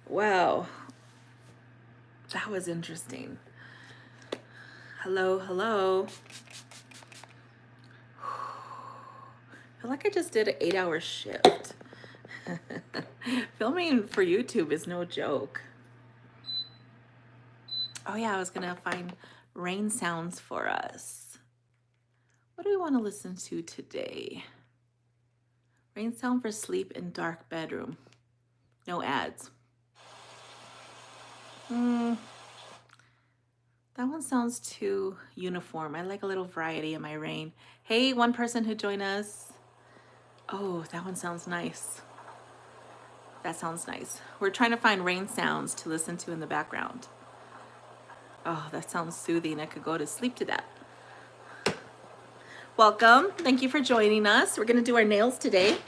Wow, that was interesting. Hello, hello. I feel like I just did an 8-hour shift. Filming for YouTube is no joke. Oh yeah, I was gonna find rain sounds for us. What do we want to listen to today? Rain sound for sleep in dark bedroom. No ads. That one sounds too uniform. I like a little variety in my rain. Hey, one person who joined us. Oh, that one sounds nice. That sounds nice. We're trying to find rain sounds to listen to in the background. Oh, that sounds soothing. I could go to sleep to that. Welcome. Thank you for joining us. We're going to do our nails today.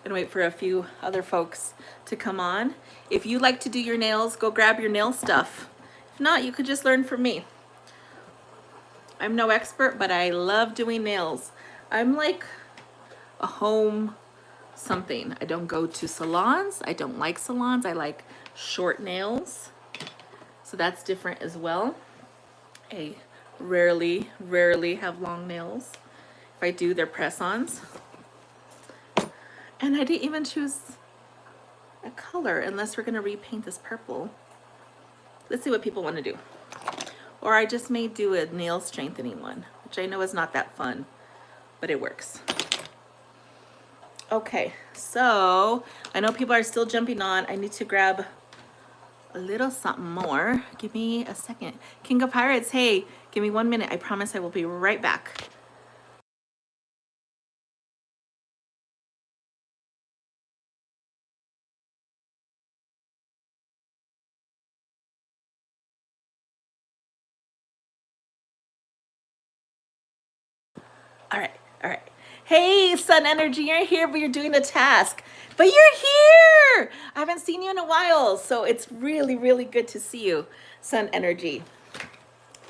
And wait for a few other folks to come on. If you like to do your nails, go grab your nail stuff. If not, you could just learn from me. I'm no expert, but I love doing nails. I'm like a home something. I don't go to salons. I don't like salons. I like short nails. So that's different as well. I rarely have long nails. If I do, they're press-ons. And I didn't even choose a color unless we're gonna repaint this purple. Let's see what people want to do. Or I just may do a nail strengthening one, which I know is not that fun, but it works. Okay, so I know people are still jumping on. I need to grab a little something more. Give me a second. King of Pirates, hey, give me 1 minute. I promise I will be right back. All right, all right. Hey, Sun Energy, you're here, but you're doing a task. But you're here! I haven't seen you in a while, so it's really good to see you, Sun Energy.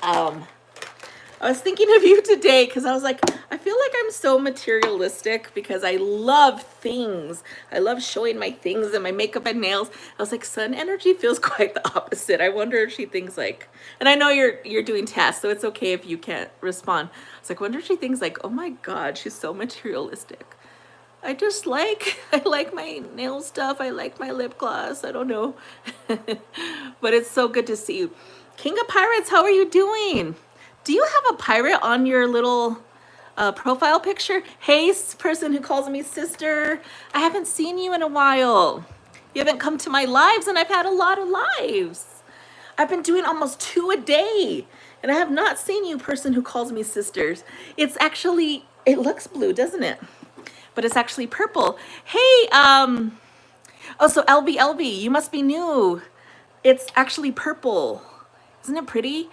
I was thinking of you today because I was like, I feel like I'm so materialistic because I love things. I love showing my things and my makeup and nails. I was like, Sun Energy feels quite the opposite. I wonder if she thinks like, and I know you're doing tasks, so it's okay if you can't respond. I was like, I wonder if she thinks like, oh my God, she's so materialistic. I just like, I like my nail stuff. I like my lip gloss. I don't know. But it's so good to see you. King of Pirates, how are you doing? Do you have a pirate on your little profile picture? Hey, person who calls me sister. I haven't seen you in a while. You haven't come to my lives, and I've had a lot of lives. I've been doing almost 2 a day, and I have not seen you, person who calls me sisters. It's actually, it looks blue, doesn't it? But it's actually purple. Hey, oh, so LB, you must be new. It's actually purple. Isn't it pretty?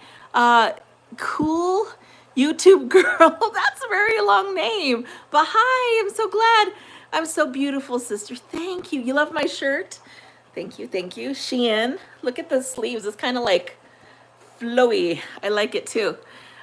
Cool YouTube girl. That's a very long name. But hi, I'm so glad. I'm so beautiful, sister. Thank you. You love my shirt? Thank you, thank you. Shein, look at the sleeves. It's kind of like flowy. I like it too.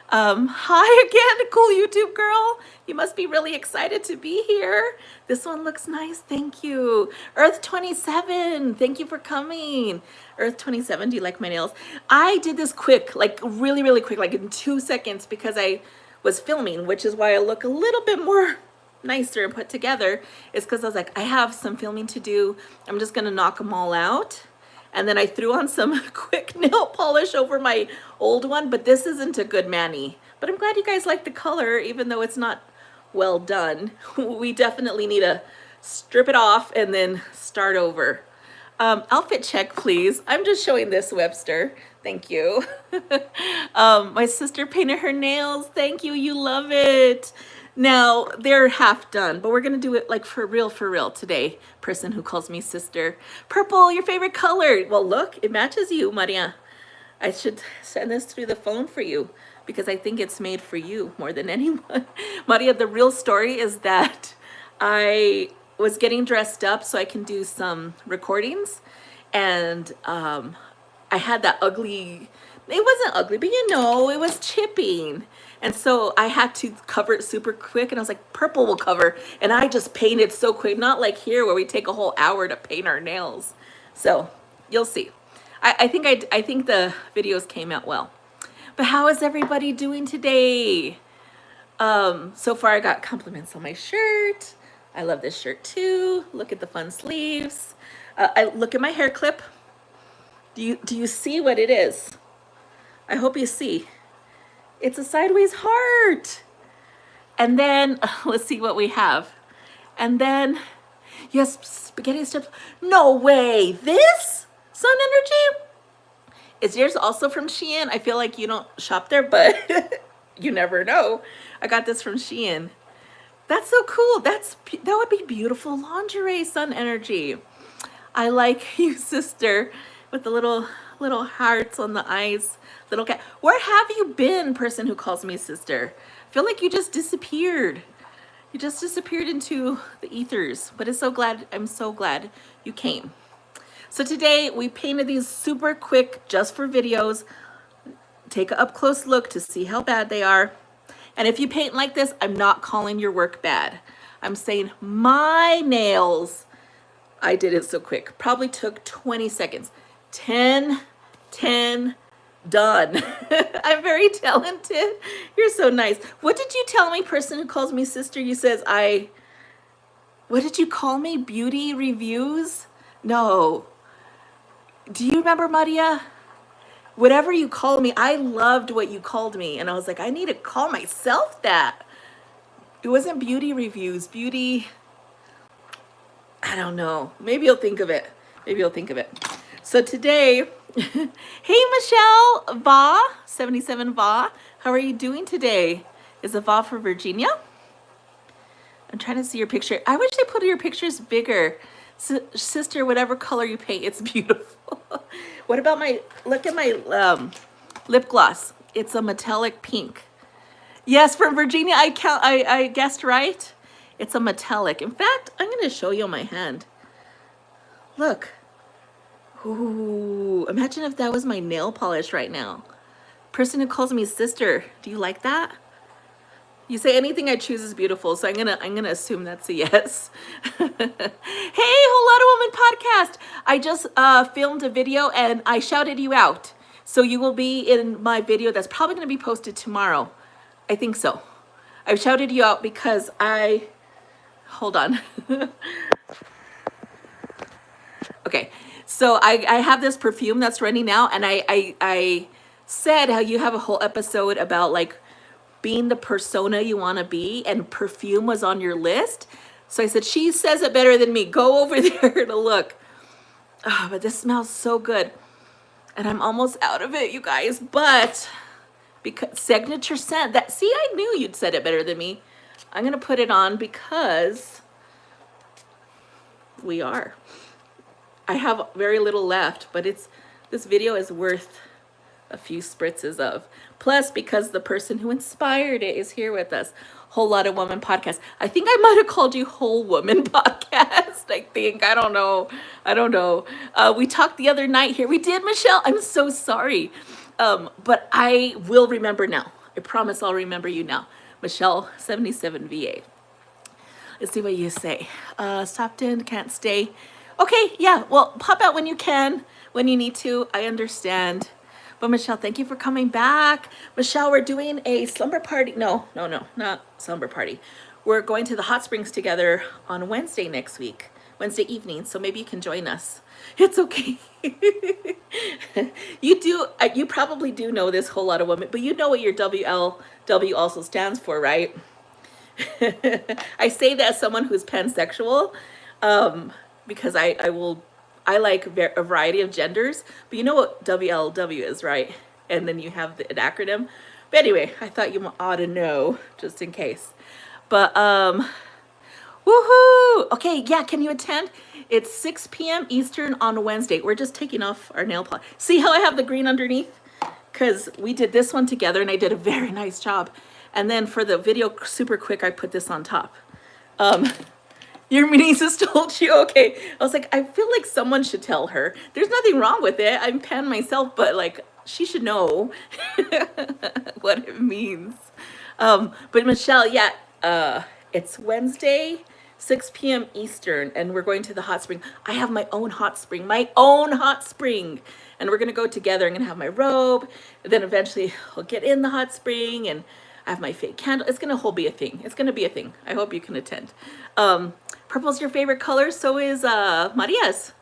Hi again, cool YouTube girl. You must be really excited to be here. This one looks nice. Thank you. Earth 27, thank you for coming. Earth 27, do you like my nails? I did this quick, like really quick, like in 2 seconds because I was filming, which is why I look a little bit more nicer and put together. Is because I was like, I have some filming to do. I'm just gonna knock them all out. And then I threw on some quick nail polish over my old one, but this isn't a good mani. But I'm glad you guys like the color, even though it's not well done. We definitely need to strip it off and then start over. Outfit check, please. I'm just showing this, Webster. Thank you. My sister painted her nails. Thank you. You love it. Now, they're half done, but we're going to do it like for real today. Person who calls me sister. Purple, your favorite color. Well, look, it matches you, Maria. I should send this through the phone for you because I think it's made for you more than anyone. Maria, the real story is that I was getting dressed up so I can do some recordings, and I had that ugly, it wasn't ugly, but you know, it was chipping. And so I had to cover it super quick, and I was like, purple will cover. And I just painted so quick, not like here where we take a whole hour to paint our nails. So You'll see. I think the videos came out well. But how is everybody doing today? So far I got compliments on my shirt. I love this shirt too. Look at the fun sleeves. I look at my hair clip. Do you see what it is? I hope you see. It's a sideways heart. And then let's see what we have. And then yes, spaghetti strips. No way. This Sun Energy? Is yours also from Shein? I feel like you don't shop there, but you never know. I got this from Shein. That's so cool. That would be beautiful lingerie, Sun Energy. I like you, sister, with the little hearts on the eyes. Little cat. Where have you been, person who calls me sister? I feel like you just disappeared. You just disappeared into the ethers. But I'm so glad you came. So today we painted these super quick just for videos. Take an up close look to see how bad they are. And if you paint like this, I'm not calling your work bad. I'm saying my nails, I did it so quick. Probably took 20 seconds. 10, done. I'm very talented. You're so nice. What did you tell me, person who calls me sister? You says what did you call me? Beauty reviews? No. Do you remember, Maria? Whatever you called me, I loved what you called me. And I was like, I need to call myself that. It wasn't beauty reviews, beauty, I don't know. Maybe you'll think of it. Maybe you'll think of it. So today, hey, Michelle, Va, 77 Va, how are you doing today? Is a Va for Virginia? I'm trying to see your picture. I wish they put your pictures bigger. Sister, whatever color you paint, it's beautiful. What about look at my lip gloss. It's a metallic pink. Yes, from Virginia, I guessed right. It's a metallic. In fact, I'm going to show you on my hand. Look. Ooh, imagine if that was my nail polish right now. Person who calls me sister, do you like that? You say anything I choose is beautiful, so I'm gonna assume that's a yes. Hey, Whole Lotta Woman podcast. I just filmed a video and I shouted you out, so you will be in my video that's probably gonna be posted tomorrow. I think so. I shouted you out because hold on. Okay, so I have this perfume that's running now, and I said how you have a whole episode about like being the persona you want to be, and perfume was on your list. So I said, she says it better than me. Go over there to look. Oh, but this smells so good. And I'm almost out of it, you guys. But because signature scent, see, I knew you'd said it better than me. I'm going to put it on because we are. I have very little left, but this video is worth a few spritzes of. Plus, because the person who inspired it is here with us. Whole Lotta Woman podcast. I think I might have called you Whole Woman podcast. I don't know. We talked the other night here. We did, Michelle. I'm so sorry. But I will remember now. I promise I'll remember you now. Michelle, 77 VA. Let's see what you say. Stopped in, can't stay. Okay, yeah, well, pop out when you can, when you need to. I understand. But Michelle, thank you for coming back. Michelle, we're doing a slumber party. No, not slumber party. We're going to the hot springs together on Wednesday next week, Wednesday evening. So maybe you can join us. It's okay. You probably do know this Whole Lotta Woman, but you know what your WLW also stands for, right? I say that as someone who's pansexual, because I like a variety of genders, but you know what WLW is, right? And then you have an acronym. But anyway, I thought you ought to know just in case. But woohoo! Okay, yeah, can you attend? It's 6 p.m. Eastern on Wednesday. We're just taking off our nail polish. See how I have the green underneath? Because we did this one together and I did a very nice job. And then for the video super quick, I put this on top. Your nieces told you? Okay. I was like, I feel like someone should tell her. There's nothing wrong with it. I'm pan myself, but like, she should know what it means. But Michelle, yeah, it's Wednesday, 6 p.m. Eastern, and we're going to the hot spring. I have my own hot spring, my own hot spring. And we're gonna go together. I'm gonna have my robe, and then eventually I'll get in the hot spring, and I have my fake candle. It's gonna whole be a thing. It's gonna be a thing. I hope you can attend. Purple's your favorite color, so is Maria's.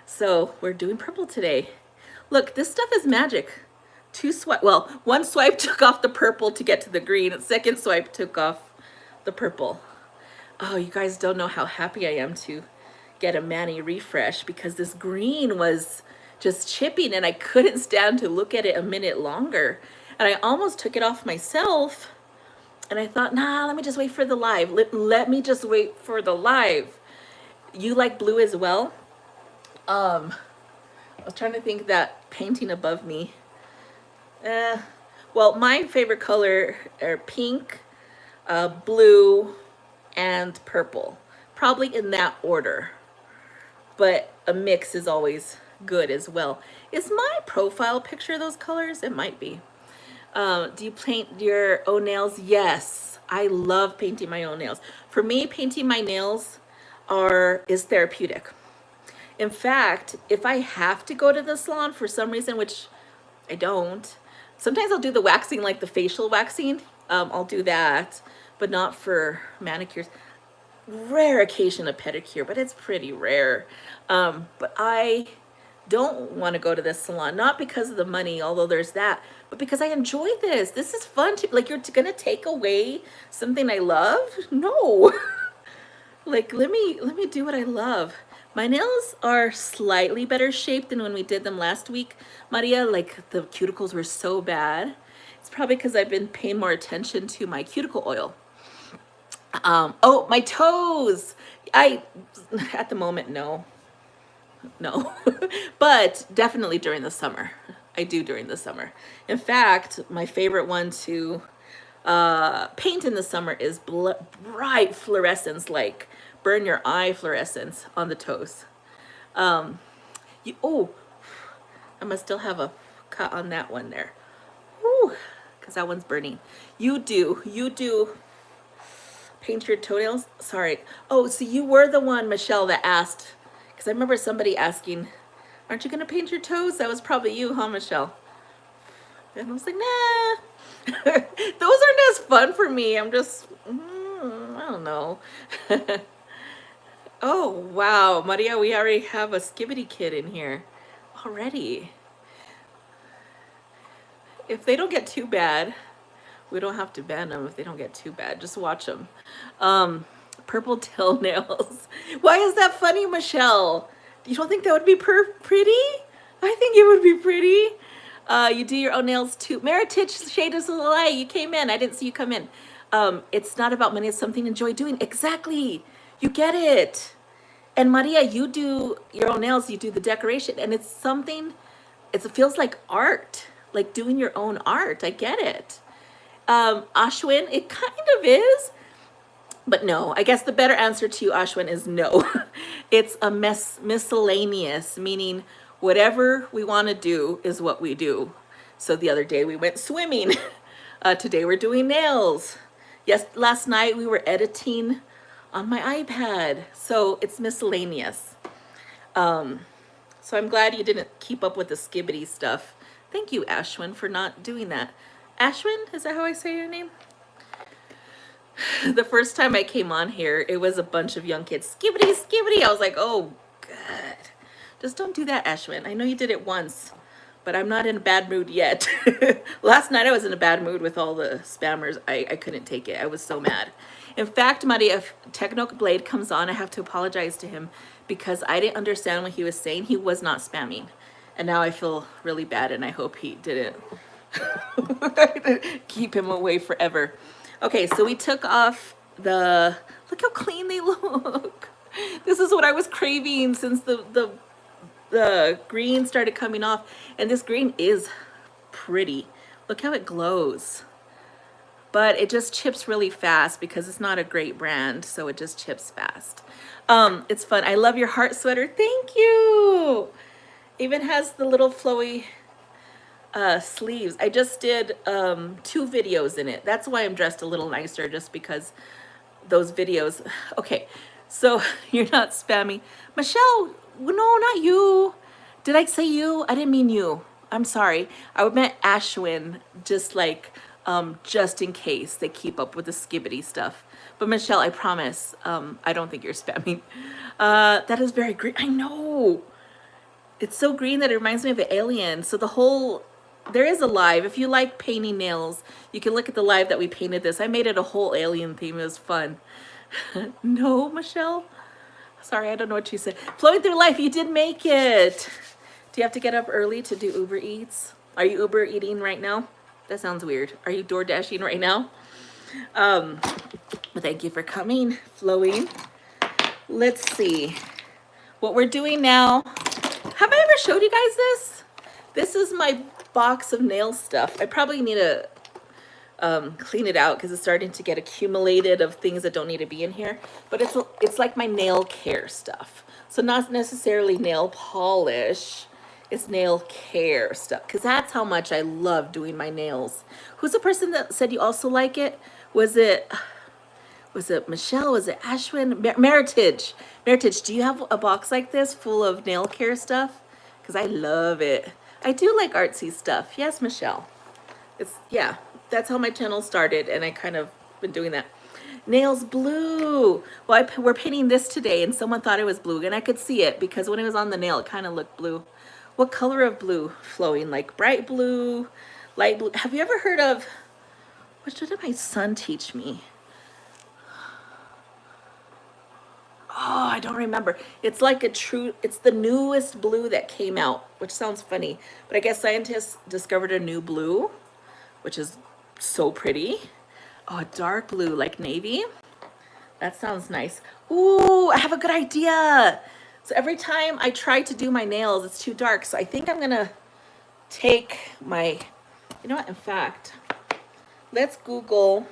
So we're doing purple today. Look, this stuff is magic. One swipe took off the purple to get to the green. The second swipe took off the purple. Oh, you guys don't know how happy I am to get a Mani refresh, because this green was just chipping and I couldn't stand to look at it a minute longer. And I almost took it off myself. And I thought, nah, let me just wait for the live. Let me just wait for the live. You like blue as well? I was trying to think that painting above me. Well, my favorite color are pink, blue, and purple. Probably in that order. But a mix is always good as well. Is my profile picture those colors? It might be. Do you paint your own nails? Yes, I love painting my own nails. For me, painting my nails is therapeutic. In fact, if I have to go to the salon for some reason, which I don't, sometimes I'll do the waxing, like the facial waxing. I'll do that, but not for manicures. Rare occasion a pedicure, but it's pretty rare. But I don't want to go to this salon, not because of the money, although there's that, but because I enjoy this. This is fun to, like, you're gonna take away something I love? No. Like, let me do what I love. My nails are slightly better shaped than when we did them last week, Maria. Like, the cuticles were so bad. It's probably because I've been paying more attention to my cuticle oil. Oh, my toes. At the moment, no, but definitely during the summer. I do during the summer. In fact, my favorite one to paint in the summer is bright fluorescence, like burn your eye fluorescence on the toes. Oh, I must still have a cut on that one there. Ooh, because that one's burning. You do paint your toenails? Sorry. Oh, so you were the one, Michelle, that asked, because I remember somebody asking, aren't you going to paint your toes? That was probably you, huh, Michelle? And I was like, nah. Those aren't as fun for me. I'm just, I don't know. Oh, wow. Maria, we already have a Skibidi kid in here already. If they don't get too bad, we don't have to ban them if they don't get too bad. Just watch them. Purple tailnails. Why is that funny, Michelle? You don't think that would be pretty? I think it would be pretty. You do your own nails too. Meritich Shade of Soleil, you came in. I didn't see you come in. It's not about money. It's something to enjoy doing. Exactly. You get it. And Maria, you do your own nails. You do the decoration. And it's something, it feels like art. Like doing your own art. I get it. Ashwin, it kind of is. But no, I guess the better answer to you, Ashwin, is no. It's a miscellaneous, meaning whatever we want to do is what we do. So the other day we went swimming. Today we're doing nails. Yes, last night we were editing on my iPad. So it's miscellaneous. So I'm glad you didn't keep up with the Skibidi stuff. Thank you, Ashwin, for not doing that. Ashwin, is that how I say your name? The first time I came on here, it was a bunch of young kids. Skibidi, Skibidi. I was like, oh, God. Just don't do that, Ashwin. I know you did it once, but I'm not in a bad mood yet. Last night I was in a bad mood with all the spammers. I couldn't take it. I was so mad. In fact, Maria, if Techno Blade comes on, I have to apologize to him because I didn't understand what he was saying. He was not spamming. And now I feel really bad, and I hope he didn't keep him away forever. Okay, so we took off the, look how clean they look. This is what I was craving since the green started coming off. And this green is pretty. Look how it glows. But it just chips really fast because it's not a great brand, so it just chips fast. It's fun. I love your heart sweater. Thank you. Even has the little flowy sleeves. I just did 2 videos in it. That's why I'm dressed a little nicer, just because those videos. Okay, so you're not spammy. Michelle, no, not you. Did I say you? I didn't mean you. I'm sorry. I meant Ashwin, just in case they keep up with the skibbity stuff. But Michelle, I promise, I don't think you're spamming. That is very green. I know. It's so green that it reminds me of an alien. So there is a live. If you like painting nails, you can look at the live that we painted this. I made it a whole alien theme. It was fun. No, Michelle? Sorry, I don't know what you said. Flowing through life, you did make it. Do you have to get up early to do Uber Eats? Are you Uber eating right now? That sounds weird. Are you door dashing right now? But thank you for coming, Flowing. Let's see what we're doing now. Have I ever showed you guys this? This is my box of nail stuff. I probably need to clean it out because it's starting to get accumulated of things that don't need to be in here. But it's like my nail care stuff. So not necessarily nail polish. It's nail care stuff because that's how much I love doing my nails. Who's the person that said you also like it? Was it Michelle? Was it Ashwin? Meritage. Meritage, do you have a box like this full of nail care stuff? Because I love it. I do like artsy stuff. Yes, Michelle. Yeah, that's how my channel started, and I kind of been doing that. Nails blue. Well, we're painting this today, and someone thought it was blue, and I could see it because when it was on the nail, it kind of looked blue. What color of blue? Flowing, like bright blue, light blue. Have you ever heard of, what did my son teach me? Oh, I don't remember. It's like it's the newest blue that came out, which sounds funny, but I guess scientists discovered a new blue, which is so pretty. Oh, a dark blue, like navy. That sounds nice. Ooh, I have a good idea. So every time I try to do my nails, it's too dark. So I think I'm gonna take my, you know what, in fact, let's Google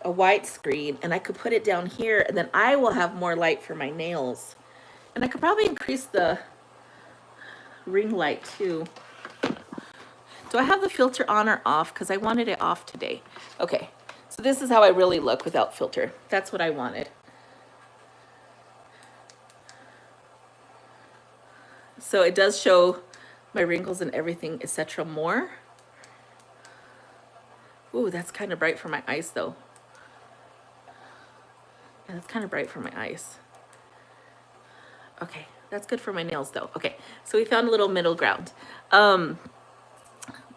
a white screen and I could put it down here and then I will have more light for my nails. And I could probably increase the ring light too. Do I have the filter on or off? Because I wanted it off today. Okay, so this is how I really look without filter. That's what I wanted. So it does show my wrinkles and everything, etc. more. Ooh, that's kind of bright for my eyes though. Yeah, that's kind of bright for my eyes. Okay, that's good for my nails though. Okay, so we found a little middle ground.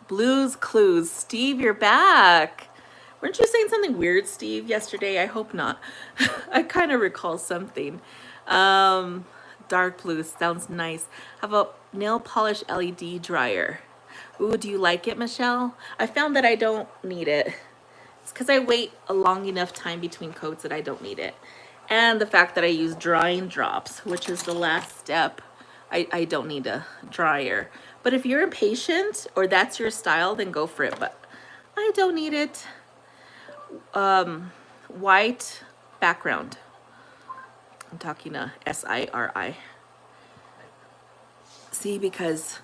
Blues Clues. Steve, you're back. Weren't you saying something weird, Steve, yesterday? I hope not. I kind of recall something. Dark blue sounds nice. How about nail polish LED dryer? Ooh, do you like it, Michelle? I found that I don't need it. It's because I wait a long enough time between coats that I don't need it. And the fact that I use drying drops, which is the last step, I don't need a dryer. But if you're impatient or that's your style, then go for it. But I don't need it. White background. I'm talking to SIRI. See, because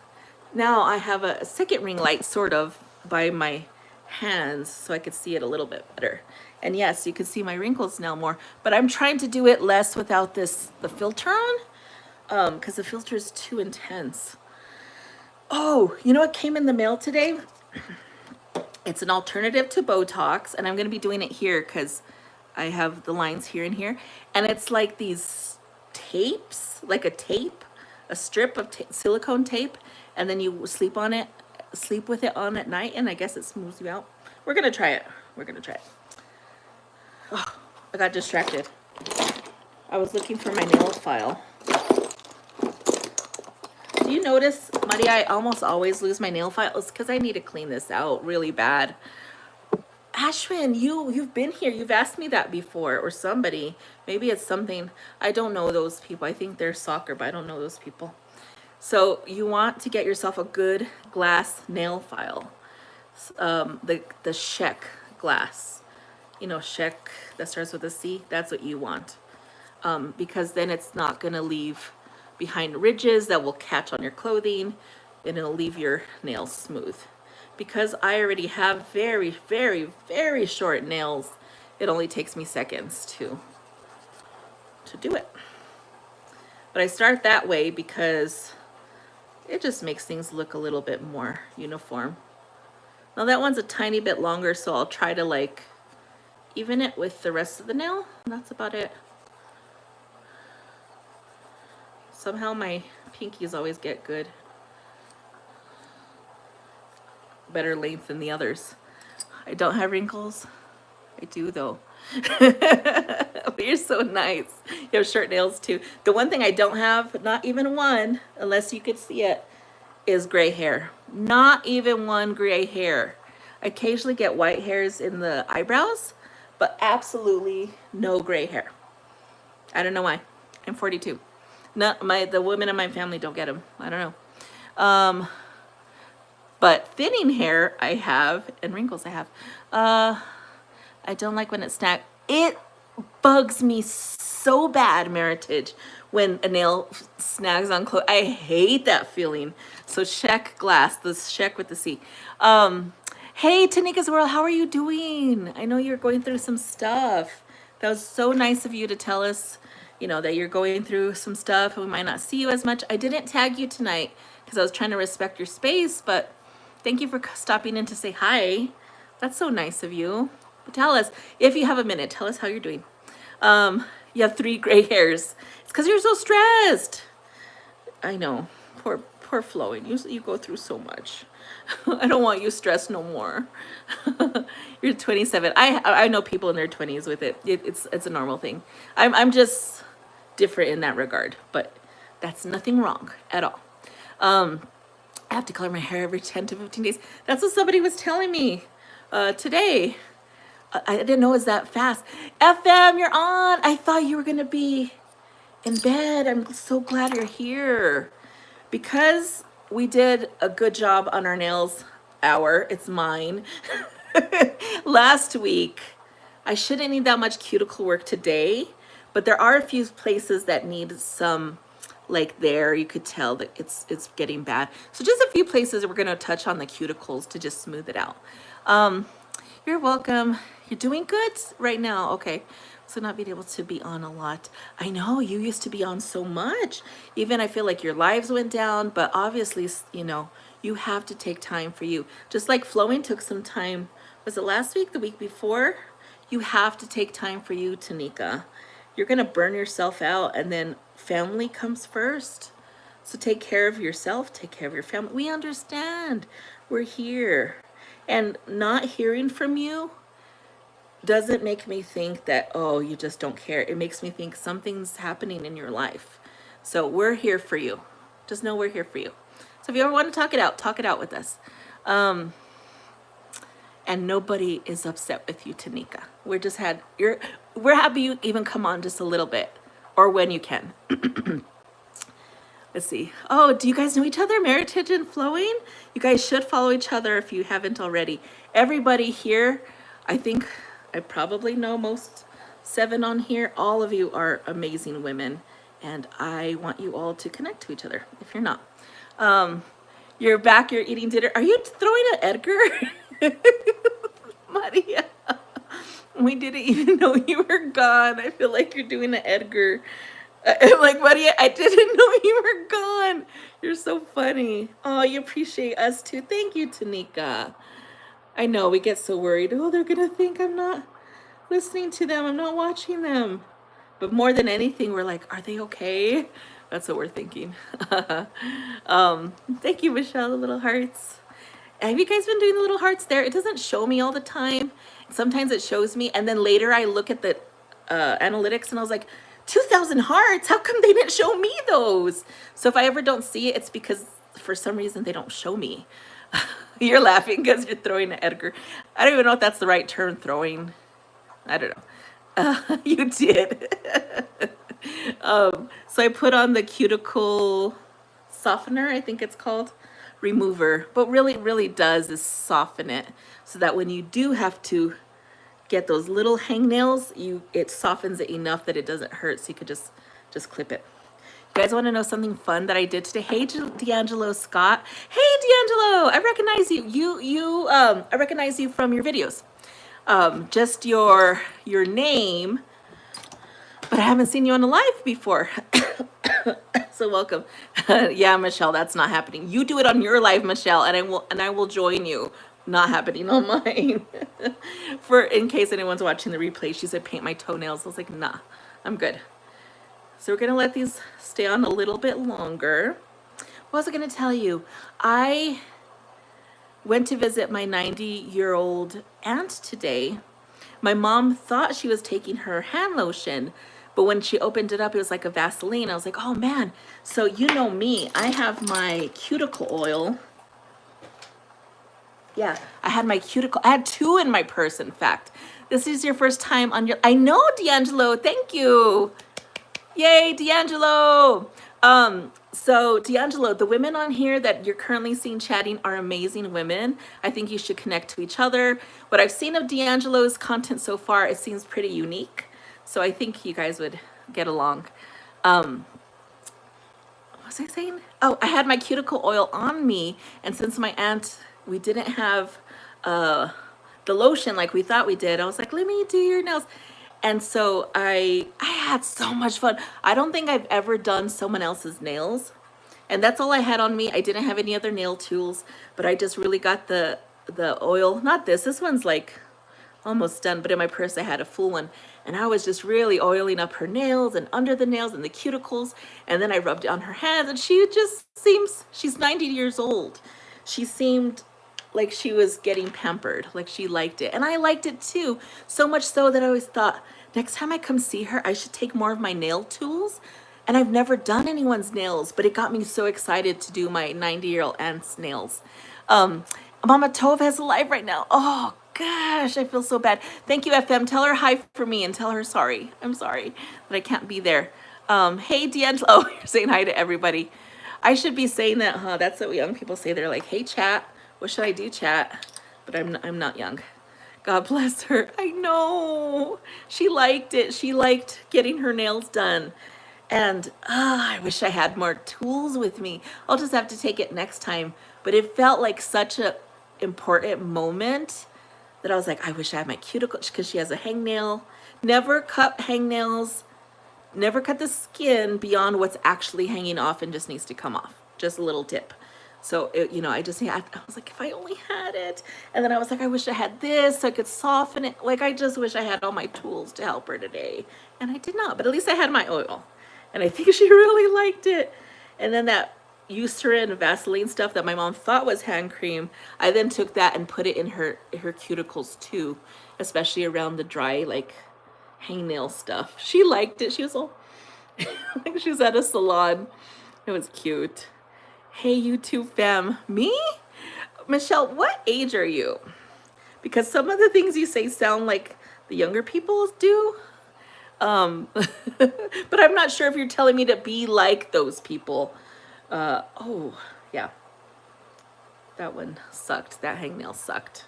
now I have a second ring light sort of by my hands so I could see it a little bit better. And yes, you can see my wrinkles now more, but I'm trying to do it less without the filter on, because the filter is too intense. Oh, you know what came in the mail today? It's an alternative to Botox, and I'm going to be doing it here because I have the lines here and here. And it's like these tapes, like a strip of silicone tape, and then you sleep with it on at night, and I guess it smooths you out. We're going to try it. Oh, I got distracted. I was looking for my nail file. Do you notice, Maria, I almost always lose my nail file? It's because I need to clean this out really bad. Ashwin, you've been here. You've asked me that before, or somebody. Maybe it's something. I don't know those people. I think they're soccer, but I don't know those people. So you want to get yourself a good glass nail file. The Sheck glass. You know, Sheck that starts with a C. That's what you want. Because then it's not going to leave behind ridges that will catch on your clothing, and it'll leave your nails smooth. Because I already have very, very, very short nails, it only takes me seconds to do it. But I start that way because it just makes things look a little bit more uniform. Now that one's a tiny bit longer, so I'll try to like even it with the rest of the nail. And that's about it. Somehow my pinkies always get better length than the others. I don't have wrinkles. I do though. You're so nice. You have short nails too. The one thing I don't have, not even one, unless you could see it, is gray hair. Not even one gray hair. I occasionally get white hairs in the eyebrows, but absolutely no gray hair. I don't know why. I'm 42. The women in my family don't get them. I don't know. But thinning hair I have, and wrinkles I have. I don't like when it snags. It bugs me so bad, Meritage, when a nail snags on clothes. I hate that feeling. So Sheck Glass, the Sheck with the C. Hey, Tanika's World, how are you doing? I know you're going through some stuff. That was so nice of you to tell us, you know, that you're going through some stuff and we might not see you as much. I didn't tag you tonight because I was trying to respect your space, but thank you for stopping in to say hi. That's so nice of you. But tell us, if you have a minute, tell us how you're doing. You have 3 gray hairs. It's because you're so stressed. I know. Poor Flowing. You go through so much. I don't want you stressed no more. You're 27. I know people in their 20s with it. It's a normal thing. I'm just different in that regard, but that's nothing wrong at all. I have to color my hair every 10 to 15 days. That's what somebody was telling me today. I didn't know it was that fast. FM, you're on. I thought you were going to be in bed. I'm so glad you're here. Because we did a good job on our nails hour. It's mine. Last week, I shouldn't need that much cuticle work today, but there are a few places that need some, like there, you could tell that it's getting bad. So just a few places we're going to touch on the cuticles to just smooth it out. You're welcome. You're doing good right now. Okay. So not being able to be on a lot. I know you used to be on so much. Even I feel like your lives went down, but obviously, you know, you have to take time for you. Just like Flowing took some time. Was it last week, the week before? You have to take time for you, Tanika. You're going to burn yourself out, and then family comes first. So take care of yourself, take care of your family. We understand. We're here. And not hearing from you doesn't make me think that, oh, you just don't care. It makes me think something's happening in your life. So we're here for you. Just know we're here for you. So if you ever want to talk it out with us. And nobody is upset with you, Tanika. We're happy you even come on just a little bit, or when you can. Let's see. Oh, do you guys know each other, Meritage and Flowing? You guys should follow each other if you haven't already. Everybody here, I think I probably know most 7 on here. All of you are amazing women, and I want you all to connect to each other if you're not. You're back, you're eating dinner. Are you throwing an Edgar? Maria, we didn't even know you were gone. I feel like you're doing an Edgar. I'm like, Maria, I didn't know you were gone. You're so funny. Oh, you appreciate us too. Thank you, Tanika. I know we get so worried. Oh, they're going to think I'm not listening to them. I'm not watching them. But more than anything, we're like, are they okay? That's what we're thinking. Thank you, Michelle, the little hearts. Have you guys been doing the little hearts there? It doesn't show me all the time. Sometimes it shows me. And then later I look at the analytics and I was like, 2,000 hearts? How come they didn't show me those? So if I ever don't see it, it's because for some reason they don't show me. You're laughing because you're throwing an Edgar. I don't even know if that's the right term, throwing. I don't know. You did. So I put on the cuticle softener, I think it's called, remover. But really, really does is soften it so that when you do have to get those little hangnails, it softens it enough that it doesn't hurt, so you could just clip it. You guys want to know something fun that I did today? Hey, D'Angelo Scott. Hey, D'Angelo, I recognize you. I recognize you from your videos. just your name, but I haven't seen you on a live before. So welcome. Yeah, Michelle, that's not happening. You do it on your live, Michelle, and I will join you. Not happening on mine. For in case anyone's watching the replay, she said paint my toenails. I was like, nah, I'm good. So we're gonna let these stay on a little bit longer. What was I gonna tell you? I went to visit my 90-year-old aunt today. My mom thought she was taking her hand lotion, but when she opened it up, it was like a Vaseline. I was like, oh man. So you know me, I have my cuticle oil. Yeah, I had two in my purse, in fact. This is your first time on your, I know, D'Angelo, thank you. Yay, D'Angelo. So D'Angelo, the women on here that you're currently seeing chatting are amazing women. I think you should connect to each other. What I've seen of D'Angelo's content so far, it seems pretty unique. So I think you guys would get along. What was I saying? Oh, I had my cuticle oil on me, and since my aunt, we didn't have the lotion like we thought we did, I was like, let me do your nails. And so I had so much fun. I don't think I've ever done someone else's nails. And that's all I had on me. I didn't have any other nail tools, but I just really got the oil. Not this one's like almost done, but in my purse I had a full one. And I was just really oiling up her nails and under the nails and the cuticles. And then I rubbed it on her hands, and she just seems, she's 90 years old. She seemed like she was getting pampered, like she liked it. And I liked it too. So much so that I always thought, next time I come see her, I should take more of my nail tools. And I've never done anyone's nails, but it got me so excited to do my 90-year-old aunt's nails. Mama Tove has a live right now. Oh gosh, I feel so bad. Thank you, FM. Tell her hi for me and tell her sorry. I'm sorry that I can't be there. Hey, D'Angelo. Oh, you're saying hi to everybody. I should be saying that, huh? That's what young people say. They're like, hey, chat. What should I do, chat? But I'm not young. God bless her. I know. She liked it. She liked getting her nails done. And I wish I had more tools with me. I'll just have to take it next time. But it felt like such a important moment that I was like, I wish I had my cuticles, because she has a hangnail. Never cut hangnails. Never cut the skin beyond what's actually hanging off and just needs to come off. Just a little tip. So, I was like, if I only had it. And then I was like, I wish I had this so I could soften it. Like, I just wish I had all my tools to help her today. And I did not, but at least I had my oil. And I think she really liked it. And then that Eucerin Vaseline stuff that my mom thought was hand cream, I then took that and put it in her cuticles too, especially around the dry, like, hangnail stuff. She liked it. She was all, like she was at a salon. It was cute. Hey, YouTube fam. Me? Michelle, what age are you? Because some of the things you say sound like the younger people do. But I'm not sure if you're telling me to be like those people. Oh, yeah. That one sucked. That hangnail sucked.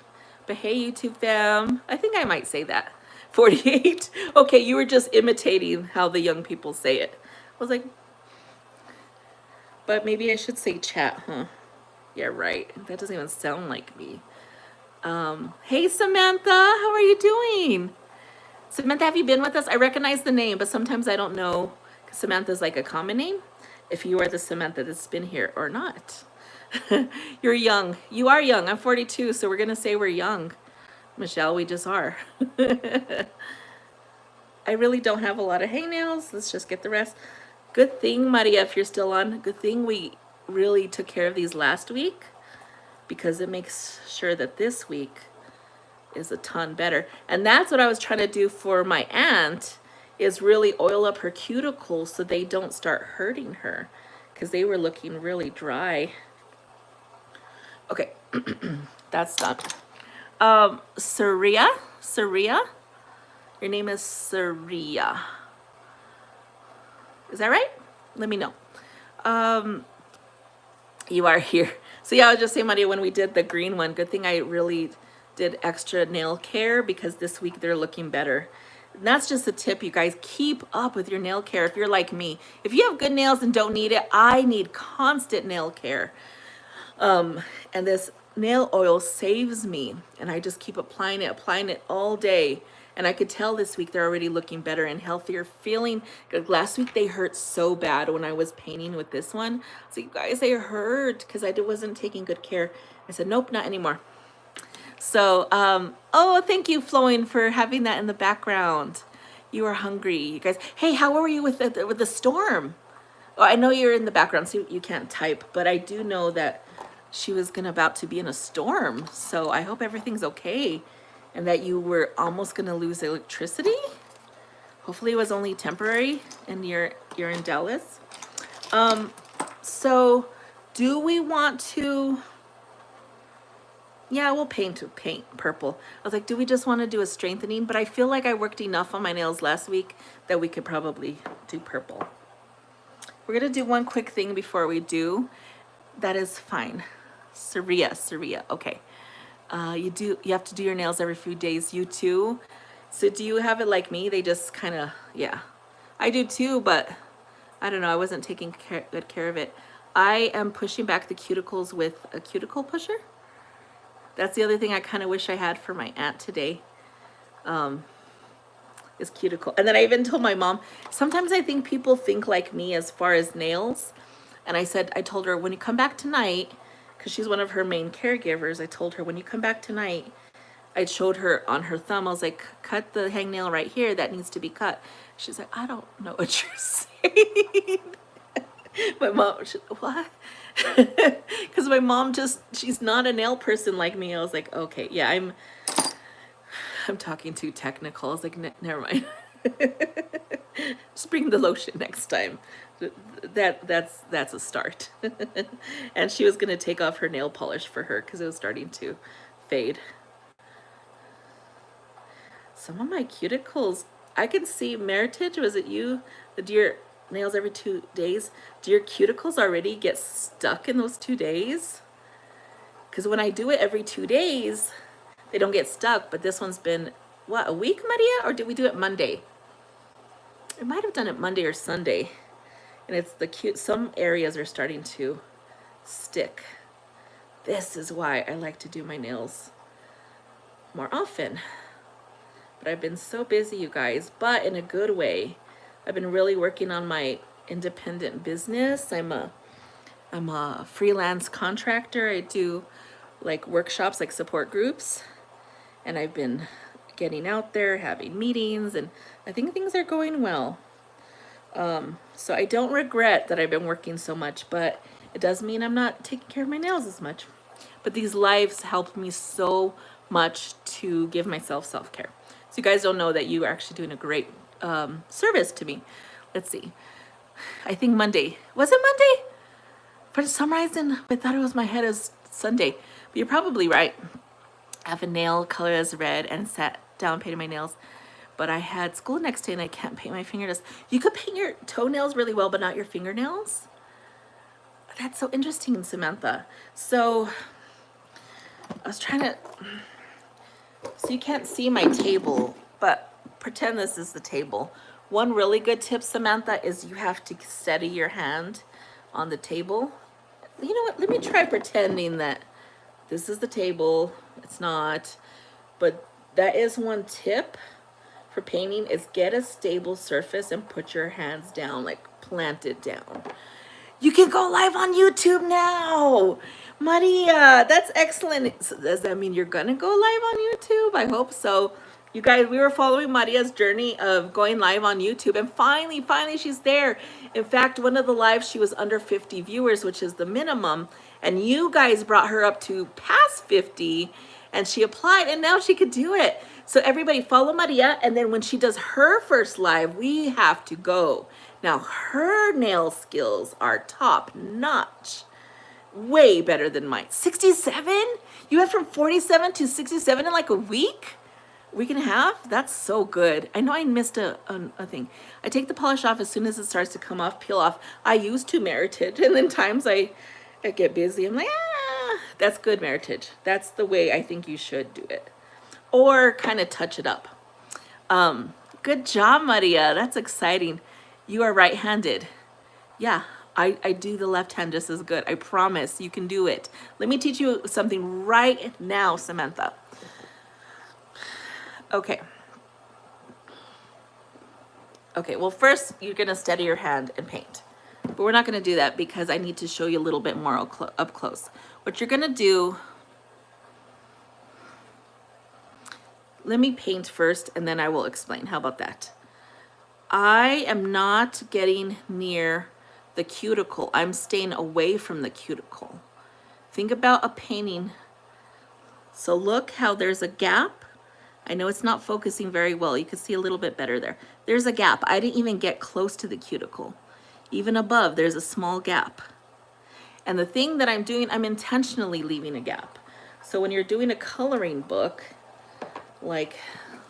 But hey, YouTube fam. I think I might say that. 48. Okay, you were just imitating how the young people say it. I was like, but maybe I should say chat, huh? Yeah, right. That doesn't even sound like me. Hey, Samantha, how are you doing? Samantha, have you been with us? I recognize the name, but sometimes I don't know, because Samantha's like a common name, if you are the Samantha that's been here or not. You're young. You are young. I'm 42, so we're going to say we're young. Michelle, we just are. I really don't have a lot of hangnails. Let's just get the rest. Good thing, Maria, if you're still on, good thing we really took care of these last week, because it makes sure that this week is a ton better. And that's what I was trying to do for my aunt, is really oil up her cuticles so they don't start hurting her, because they were looking really dry. Okay, that's done. Saria, your name is Saria. Is that right? Let me know. You are here. So yeah, I was just saying, Maria, when we did the green one, good thing I really did extra nail care, because this week they're looking better. And that's just a tip, you guys. Keep up with your nail care if you're like me. If you have good nails and don't need it, I need constant nail care. And this nail oil saves me, and I just keep applying it all day. And I could tell this week they're already looking better and healthier, feeling good. Last week they hurt so bad when I was painting with this one. So you guys, they hurt because I wasn't taking good care. I said, nope, not anymore. So, oh, thank you, Flowing, for having that in the background. You are hungry, you guys. Hey, how are you with the storm? Oh, I know you're in the background, so you can't type, but I do know that she was about to be in a storm. So I hope everything's okay, and that you were almost gonna lose electricity. Hopefully it was only temporary, and you're in Dallas. So do we want to? Yeah, we'll paint purple. I was like, do we just want to do a strengthening? But I feel like I worked enough on my nails last week that we could probably do purple. We're gonna do one quick thing before we do. That is fine. Saria, okay. You have to do your nails every few days. You too. So do you have it like me? They just kind of, yeah. I do too, but I don't know. I wasn't taking good care of it. I am pushing back the cuticles with a cuticle pusher. That's the other thing I kind of wish I had for my aunt today. Is cuticle. And then I even told my mom, sometimes I think people think like me as far as nails. And I told her, when you come back tonight, because she's one of her main caregivers, I told her, when you come back tonight, I showed her on her thumb, I was like, cut the hangnail right here, that needs to be cut. She's like, I don't know what you're saying. My mom, what? Because my mom she's not a nail person like me. I was like, okay, yeah, I'm talking too technical. I was like, never mind. Just bring the lotion next time. That's a start. And she was gonna take off her nail polish for her because it was starting to fade. Some of my cuticles, I can see. Meritage, was it you? Do your nails every 2 days? Do your cuticles already get stuck in those 2 days? Because when I do it every 2 days, they don't get stuck. But this one's been, what, a week, Maria? Or did we do it Monday? I might have done it Monday or Sunday. And it's some areas are starting to stick. This is why I like to do my nails more often. But I've been so busy, you guys, but in a good way. I've been really working on my independent business. I'm a freelance contractor. I do like workshops, like support groups. And I've been getting out there, having meetings, and I think things are going well. So I don't regret that I've been working so much, but it does mean I'm not taking care of my nails as much. But these lives help me so much to give myself self-care. So you guys don't know that you are actually doing a great service to me. Let's see. I think Monday. Was it Monday? For some reason, I thought it was my head as Sunday. But you're probably right. I have a nail color as red and sat down painting my nails. But I had school next day and I can't paint my fingernails. You could paint your toenails really well, but not your fingernails? That's so interesting, Samantha. So I was trying to, so you can't see my table, but pretend this is the table. One really good tip, Samantha, is you have to steady your hand on the table. You know what? Let me try pretending that this is the table. It's not, but that is one tip for painting, is get a stable surface and put your hands down, like plant it down. You can go live on YouTube now. Maria, that's excellent. So does that mean you're gonna go live on YouTube? I hope so. You guys, we were following Maria's journey of going live on YouTube, and finally she's there. In fact, one of the lives, she was under 50 viewers, which is the minimum, and you guys brought her up to past 50, and she applied, and now she could do it. So everybody follow Maria, and then when she does her first live, we have to go. Now, her nail skills are top notch. Way better than mine. 67? You went from 47 to 67 in like a week? Week and a half? That's so good. I know I missed a thing. I take the polish off as soon as it starts to come off, peel off. I use to Meritage, and then times I get busy. I'm like, that's good, Meritage. That's the way I think you should do it. Or kind of touch it up. Good job, Maria. That's exciting. You are right-handed. Yeah, I do the left hand just as good. I promise you can do it. Let me teach you something right now, Samantha. Okay. Okay, well, first you're gonna steady your hand and paint. But we're not gonna do that because I need to show you a little bit more up close. What you're gonna do, let me paint first and then I will explain. How about that? I am not getting near the cuticle. I'm staying away from the cuticle. Think about a painting. So look how there's a gap. I know it's not focusing very well. You can see a little bit better there. There's a gap. I didn't even get close to the cuticle. Even above, there's a small gap. And the thing that I'm doing, I'm intentionally leaving a gap. So when you're doing a coloring book, like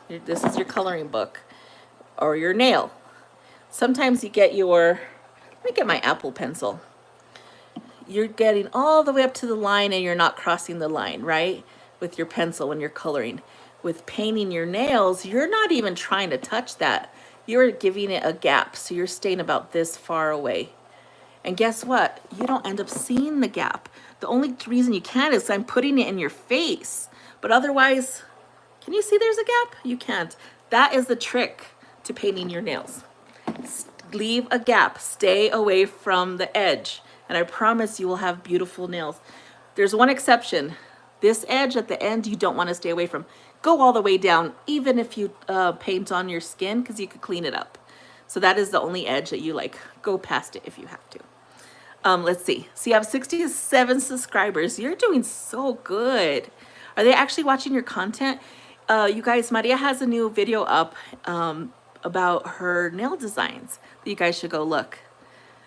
this is your coloring book, or your nail, sometimes you get your, let me get my Apple pencil. You're getting all the way up to the line and you're not crossing the line, right? With your pencil when you're coloring. With painting your nails, you're not even trying to touch that. You're giving it a gap, so you're staying about this far away. And guess what? You don't end up seeing the gap. The only reason you can is I'm putting it in your face. But otherwise, can you see there's a gap? You can't. That is the trick to painting your nails. Leave a gap. Stay away from the edge. And I promise you will have beautiful nails. There's one exception. This edge at the end, you don't want to stay away from. Go all the way down, even if you paint on your skin, because you could clean it up. So that is the only edge that you like. Go past it if you have to. Let's see. So you have 67 subscribers. You're doing so good. Are they actually watching your content? You guys, Maria has a new video up about her nail designs that you guys should go look.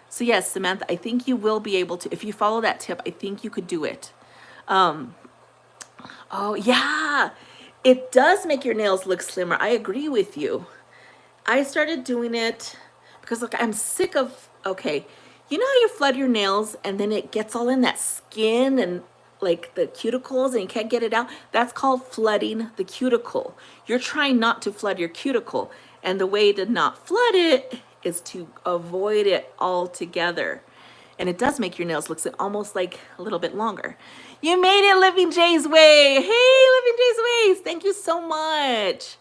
So yes, Samantha, I think you will be able to, if you follow that tip, I think you could do it. Oh yeah, it does make your nails look slimmer. I agree with you. I started doing it because look, I'm sick of, okay, you know how you flood your nails and then it gets all in that skin and like the cuticles and you can't get it out? That's called flooding the cuticle. You're trying not to flood your cuticle. And the way to not flood it is to avoid it altogether. And it does make your nails look almost like a little bit longer. You made it, Living Jay's Way. Hey, Living Jay's Ways. Thank you so much.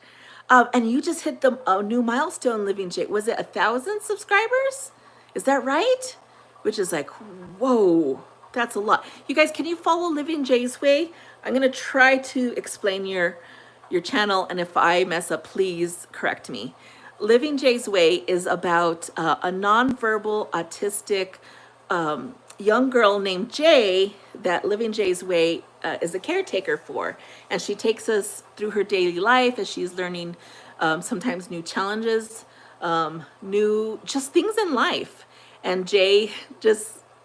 And you just hit the new milestone, Living Jay. Was it 1,000 subscribers? Is that right? Which is like, whoa, that's a lot. You guys, can you follow Living Jay's Way? I'm gonna try to explain your channel, and if I mess up, please correct me. Living Jay's Way is about a nonverbal autistic young girl named Jay that Living Jay's Way is a caretaker for. And she takes us through her daily life as she's learning sometimes new challenges, new just things in life. And Jay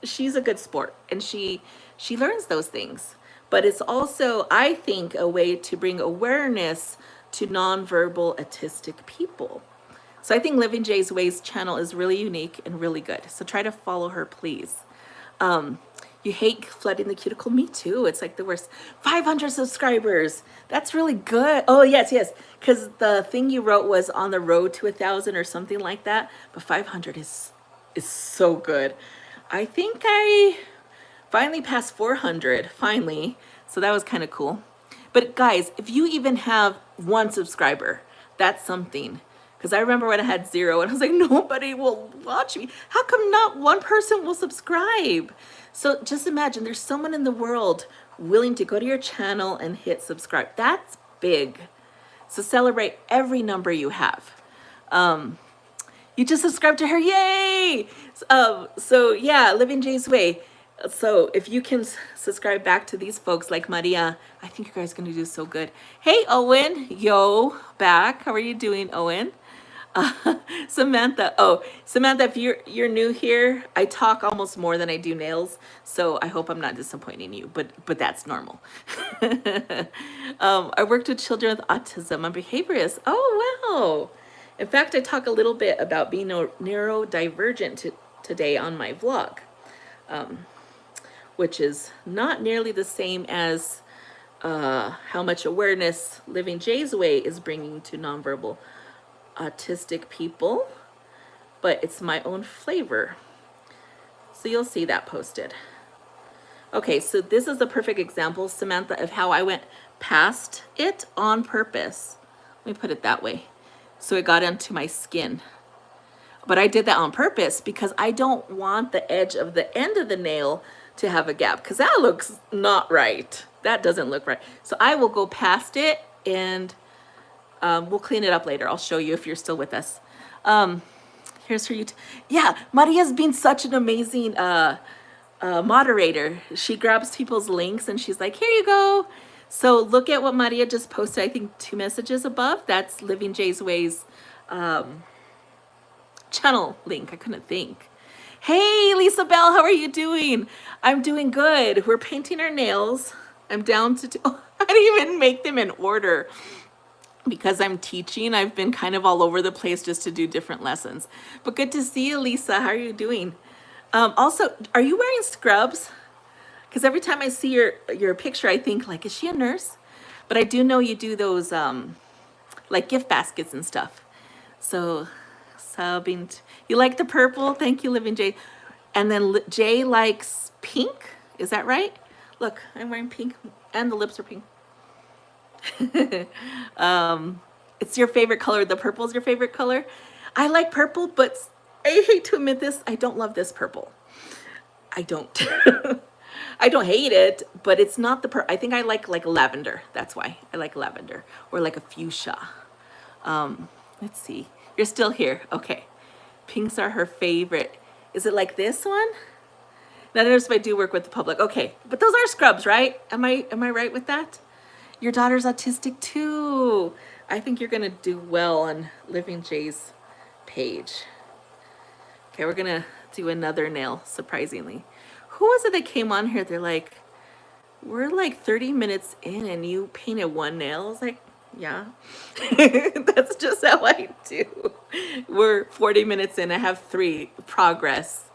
she's a good sport and she learns those things. But it's also, I think, a way to bring awareness to nonverbal autistic people. So I think Living Jay's Ways channel is really unique and really good. So try to follow her, please. You hate flooding the cuticle? Me too. It's like the worst. 500 subscribers. That's really good. Oh, yes. Because the thing you wrote was on the road to 1,000 or something like that. But 500 is so good. I think I finally passed 400, finally. So that was kind of cool. But guys, if you even have 1 subscriber, that's something. Because I remember when I had 0 and I was like, nobody will watch me. How come not 1 person will subscribe? So just imagine there's someone in the world willing to go to your channel and hit subscribe. That's big. So celebrate every number you have. You just subscribed to her, yay! So yeah, Living Jay's Way. So if you can subscribe back to these folks like Maria, I think you guys are gonna do so good. Hey Owen, yo, back. How are you doing, Owen? Samantha, if you're new here, I talk almost more than I do nails, so I hope I'm not disappointing you, but that's normal. I worked with children with autism. I'm behaviorist. Oh wow. In fact, I talk a little bit about being neurodivergent today on my vlog, which is not nearly the same as how much awareness Living Jay's Way is bringing to nonverbal autistic people, but it's my own flavor. So you'll see that posted. Okay, so this is the perfect example, Samantha, of how I went past it on purpose. Let me put it that way. So it got into my skin. But I did that on purpose because I don't want the edge of the end of the nail to have a gap, because that looks not right. That doesn't look right. So I will go past it, and we'll clean it up later. I'll show you if you're still with us. Here's for you. Yeah, Maria's been such an amazing moderator. She grabs people's links and she's like, here you go. So look at what Maria just posted, I think 2 messages above. That's Living Jay's Ways channel link. I couldn't think. Hey, Lisa Bell, how are you doing? I'm doing good. We're painting our nails. I'm down to, I didn't even make them in order because I'm teaching. I've been kind of all over the place just to do different lessons. But good to see you, Lisa. How are you doing? Also, are you wearing scrubs? Because every time I see your picture, I think, like, is she a nurse? But I do know you do those like gift baskets and stuff. So Sabine, you like the purple? Thank you, Living Jay. And then Jay likes pink. Is that right? Look, I'm wearing pink and the lips are pink. It's your favorite color. The purple is your favorite color. I like purple, but I hate to admit this, I don't love this purple. I don't. I don't hate it, but it's not the I think I like lavender. That's why I like lavender, or like a fuchsia. Let's see. You're still here. Okay. Pinks are her favorite. Is it like this one? Now notice if I do work with the public. Okay, but those are scrubs, right? Am I right with that? Your daughter's autistic too. I think you're gonna do well on Living Jay's page. Okay, we're gonna do another nail, surprisingly. Who was it that came on here? They're like, we're like 30 minutes in and you painted one nail. I was like, yeah, that's just how I do. We're 40 minutes in, I have 3. Progress.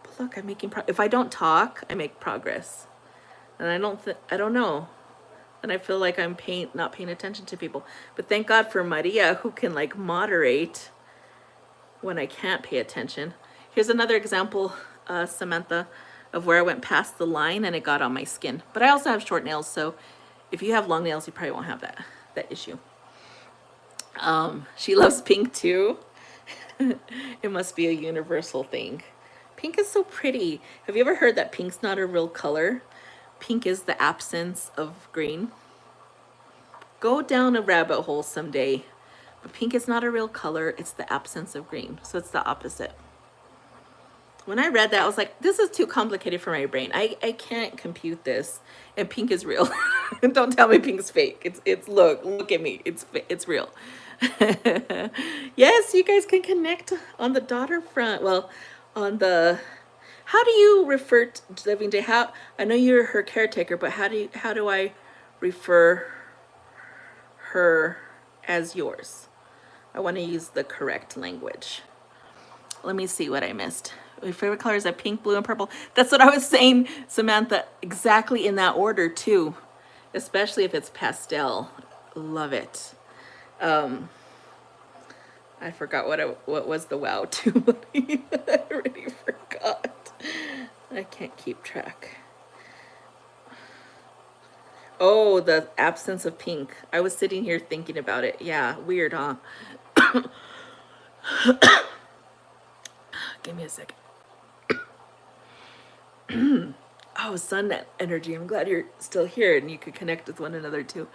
But look, I'm making if I don't talk, I make progress. And I don't know. And I feel like I'm not paying attention to people. But thank God for Maria, who can like moderate when I can't pay attention. Here's another example, Samantha, of where I went past the line and it got on my skin. But I also have short nails, so if you have long nails, you probably won't have that issue. She loves pink too. It must be a universal thing. Pink is so pretty. Have you ever heard that pink's not a real color? Pink is the absence of green. Go down a rabbit hole someday. But pink is not a real color. It's the absence of green. So it's the opposite. When I read that, I was like, this is too complicated for my brain. I can't compute this. And pink is real. Don't tell me pink's fake. It's look at me. It's real. Yes, you guys can connect on the daughter front. Well, on the, how do you refer to Living Jay? How, I know you're her caretaker, but how do I refer her as yours? I want to use the correct language. Let me see what I missed. My favorite colors are pink, blue, and purple. That's what I was saying, Samantha, exactly in that order too, especially if it's pastel. Love it. I forgot what was the wow too. I already forgot. I can't keep track. Oh, the absence of pink. I was sitting here thinking about it. Yeah, weird, huh? Give me a second. Oh, sun energy. I'm glad you're still here and you could connect with one another too.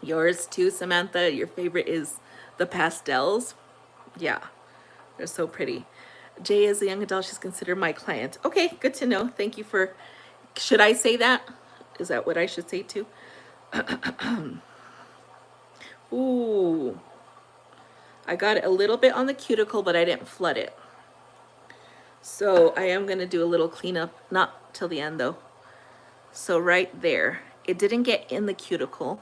Yours too, Samantha. Your favorite is the pastels. Yeah, they're so pretty. Jay is a young adult. She's considered my client. Okay, good to know. Thank you for, should I say that? Is that what I should say too? Ooh, I got it a little bit on the cuticle, but I didn't flood it. So I am going to do a little cleanup, not till the end though. So right there, it didn't get in the cuticle.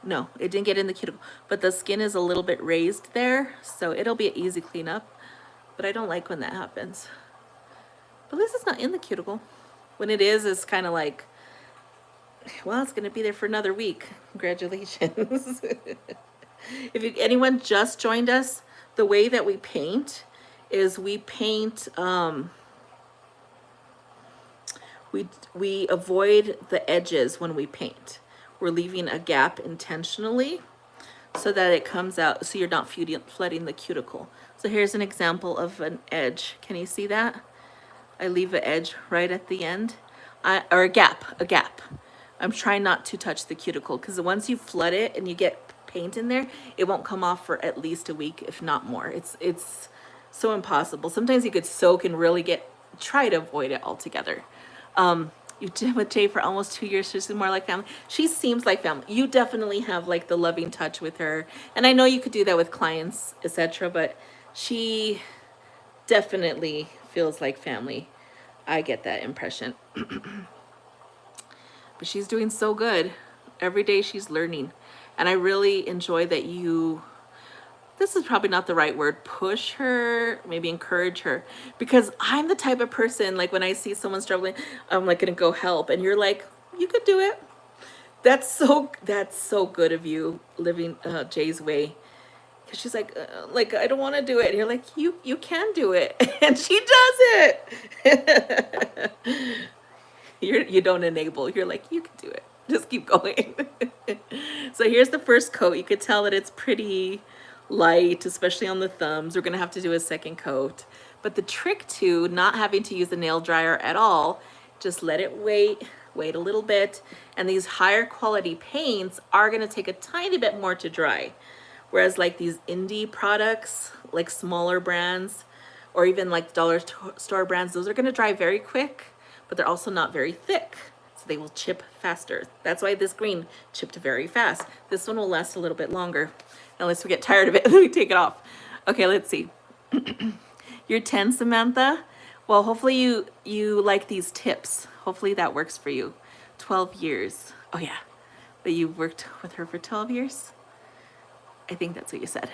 No, it didn't get in the cuticle, but the skin is a little bit raised there, so it'll be an easy cleanup. But I don't like when that happens. But at least it's not in the cuticle. When it is, it's kind of like, well, it's going to be there for another week. Congratulations. Anyone just joined us, the way that we paint is we paint, we avoid the edges when we paint. We're leaving a gap intentionally so that it comes out, so you're not flooding the cuticle. So here's an example of an edge. Can you see that? I leave an edge right at the end, or a gap. I'm trying not to touch the cuticle because once you flood it and you get paint in there, it won't come off for at least a week, if not more. It's so impossible. Sometimes you could soak and really try to avoid it altogether. You've been with Jay for almost 2 years. She's more like family. She seems like family. You definitely have like the loving touch with her. And I know you could do that with clients, etc. But she definitely feels like family. I get that impression. But she's doing so good. Every day she's learning. And I really enjoy that this is probably not the right word, push her, maybe encourage her, because I'm the type of person, like when I see someone struggling, I'm like gonna go help, and you're like, you could do it. That's so good of you, living Jay's way. Because she's like I don't want to do it, and you're like, you can do it, and she does it. You don't enable, you're like, you can do it, just keep going. So here's the first coat. You could tell that it's pretty light, especially on the thumbs. We're gonna have to do a second coat. But the trick to not having to use the nail dryer at all, just let it wait a little bit. And these higher quality paints are gonna take a tiny bit more to dry. Whereas like these indie products, like smaller brands, or even like dollar store brands, those are gonna dry very quick, but they're also not very thick. So they will chip faster. That's why this green chipped very fast. This one will last a little bit longer, unless we get tired of it and then we take it off. Okay, let's see. You're 10, Samantha. Well, hopefully you like these tips. Hopefully that works for you. 12 years. Oh yeah, but you've worked with her for 12 years? I think that's what you said.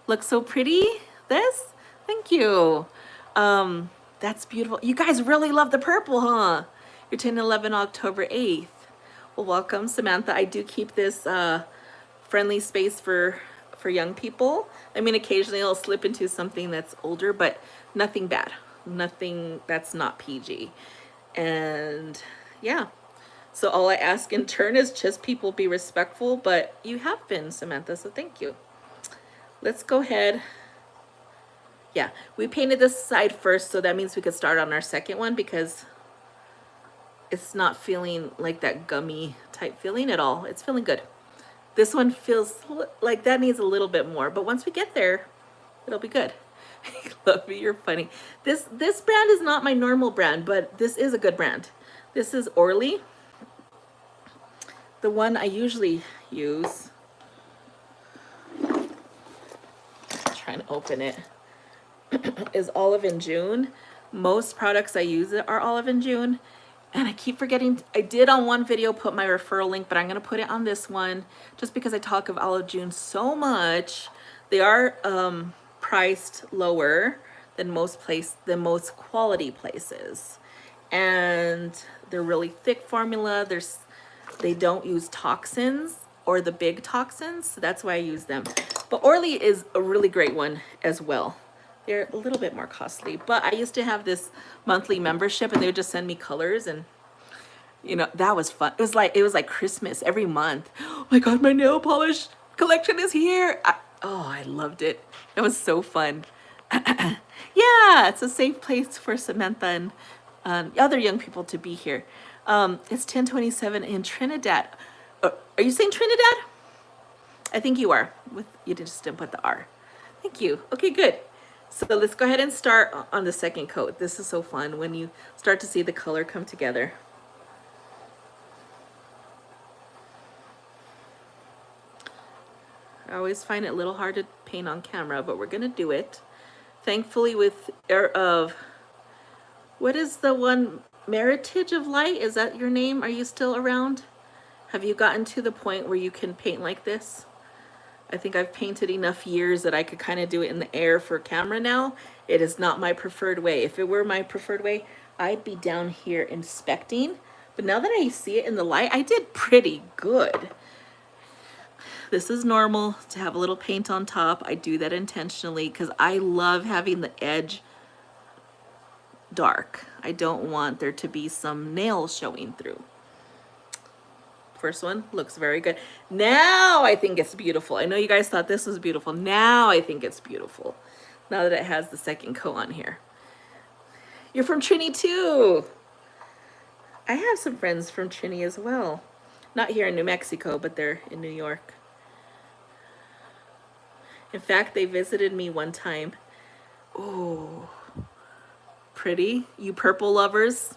Looks so pretty, this? Thank you. That's beautiful. You guys really love the purple, huh? You're 10/11 October 8th. Well, welcome, Samantha. I do keep this friendly space for young people. I mean, occasionally I'll slip into something that's older, but nothing bad. Nothing that's not PG. And yeah. So all I ask in turn is just people be respectful, but you have been, Samantha, so thank you. Let's go ahead. Yeah, we painted this side first, so that means we could start on our second one because it's not feeling like that gummy type feeling at all. It's feeling good. This one feels like that needs a little bit more, but once we get there, it'll be good. Love you, you're funny. This brand is not my normal brand, but this is a good brand. This is Orly. The one I usually use, trying to open it, is Olive and June. Most products I use are Olive and June, and I keep forgetting. I did on one video put my referral link, but I'm gonna put it on this one just because I talk of Olive June so much. They are priced lower than most quality places, and they're really thick formula. They don't use toxins or the big toxins, so that's why I use them. But Orly is a really great one as well. They're a little bit more costly, but I used to have this monthly membership and they would just send me colors, and you know, that was fun. It was like Christmas every month. Oh my God, my nail polish collection is here. I loved it. It was so fun. Yeah, it's a safe place for Samantha and other young people to be here. It's 10:27 in Trinidad. Are you saying Trinidad? I think you are. You just didn't put the R. Thank you. Okay, good. So let's go ahead and start on the second coat. This is so fun when you start to see the color come together. I always find it a little hard to paint on camera, but we're gonna do it. Thankfully with what is the one, Meritage of Light? Is that your name? Are you still around? Have you gotten to the point where you can paint like this? I think I've painted enough years that I could kind of do it in the air for camera now. It is not my preferred way. If it were my preferred way, I'd be down here inspecting. But now that I see it in the light, I did pretty good. This is normal to have a little paint on top. I do that intentionally because I love having the edge dark. I don't want there to be some nails showing through. First one looks very good. Now I think it's beautiful. I know you guys thought this was beautiful. Now I think it's beautiful. Now that it has the second coat on here. You're from Trini too. I have some friends from Trini as well. Not here in New Mexico, but they're in New York. In fact, they visited me one time. Oh, pretty. You purple lovers.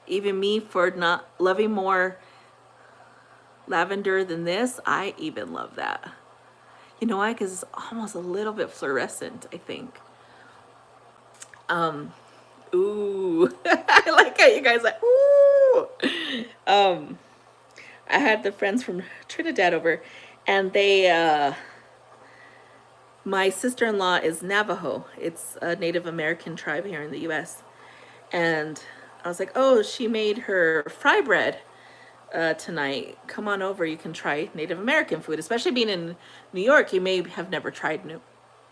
Even me for not loving more lavender than this, I even love that. You know why? Because it's almost a little bit fluorescent, I think. Ooh, I like how you guys like, ooh. I had the friends from Trinidad over, and they, my sister-in-law is Navajo. It's a Native American tribe here in the U.S. And I was like, oh, she made her fry bread tonight. Come on over. You can try Native American food. Especially being in New York, you may have never tried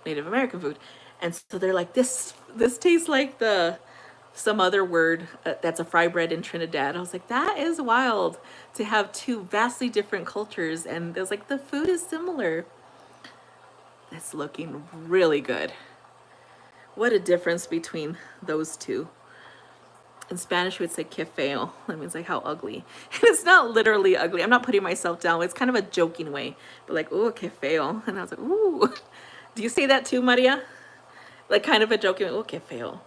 Native American food. And so they're like, this tastes like some other word that's a fry bread in Trinidad. I was like, that is wild to have two vastly different cultures. And it was like, the food is similar. It's looking really good. What a difference between those two. In Spanish, we would say que feo. That means like how ugly. And it's not literally ugly. I'm not putting myself down. It's kind of a joking way. But like, ooh, que feo. And I was like, ooh. Do you say that too, Maria? Like kind of a joking way. Ooh, que feo.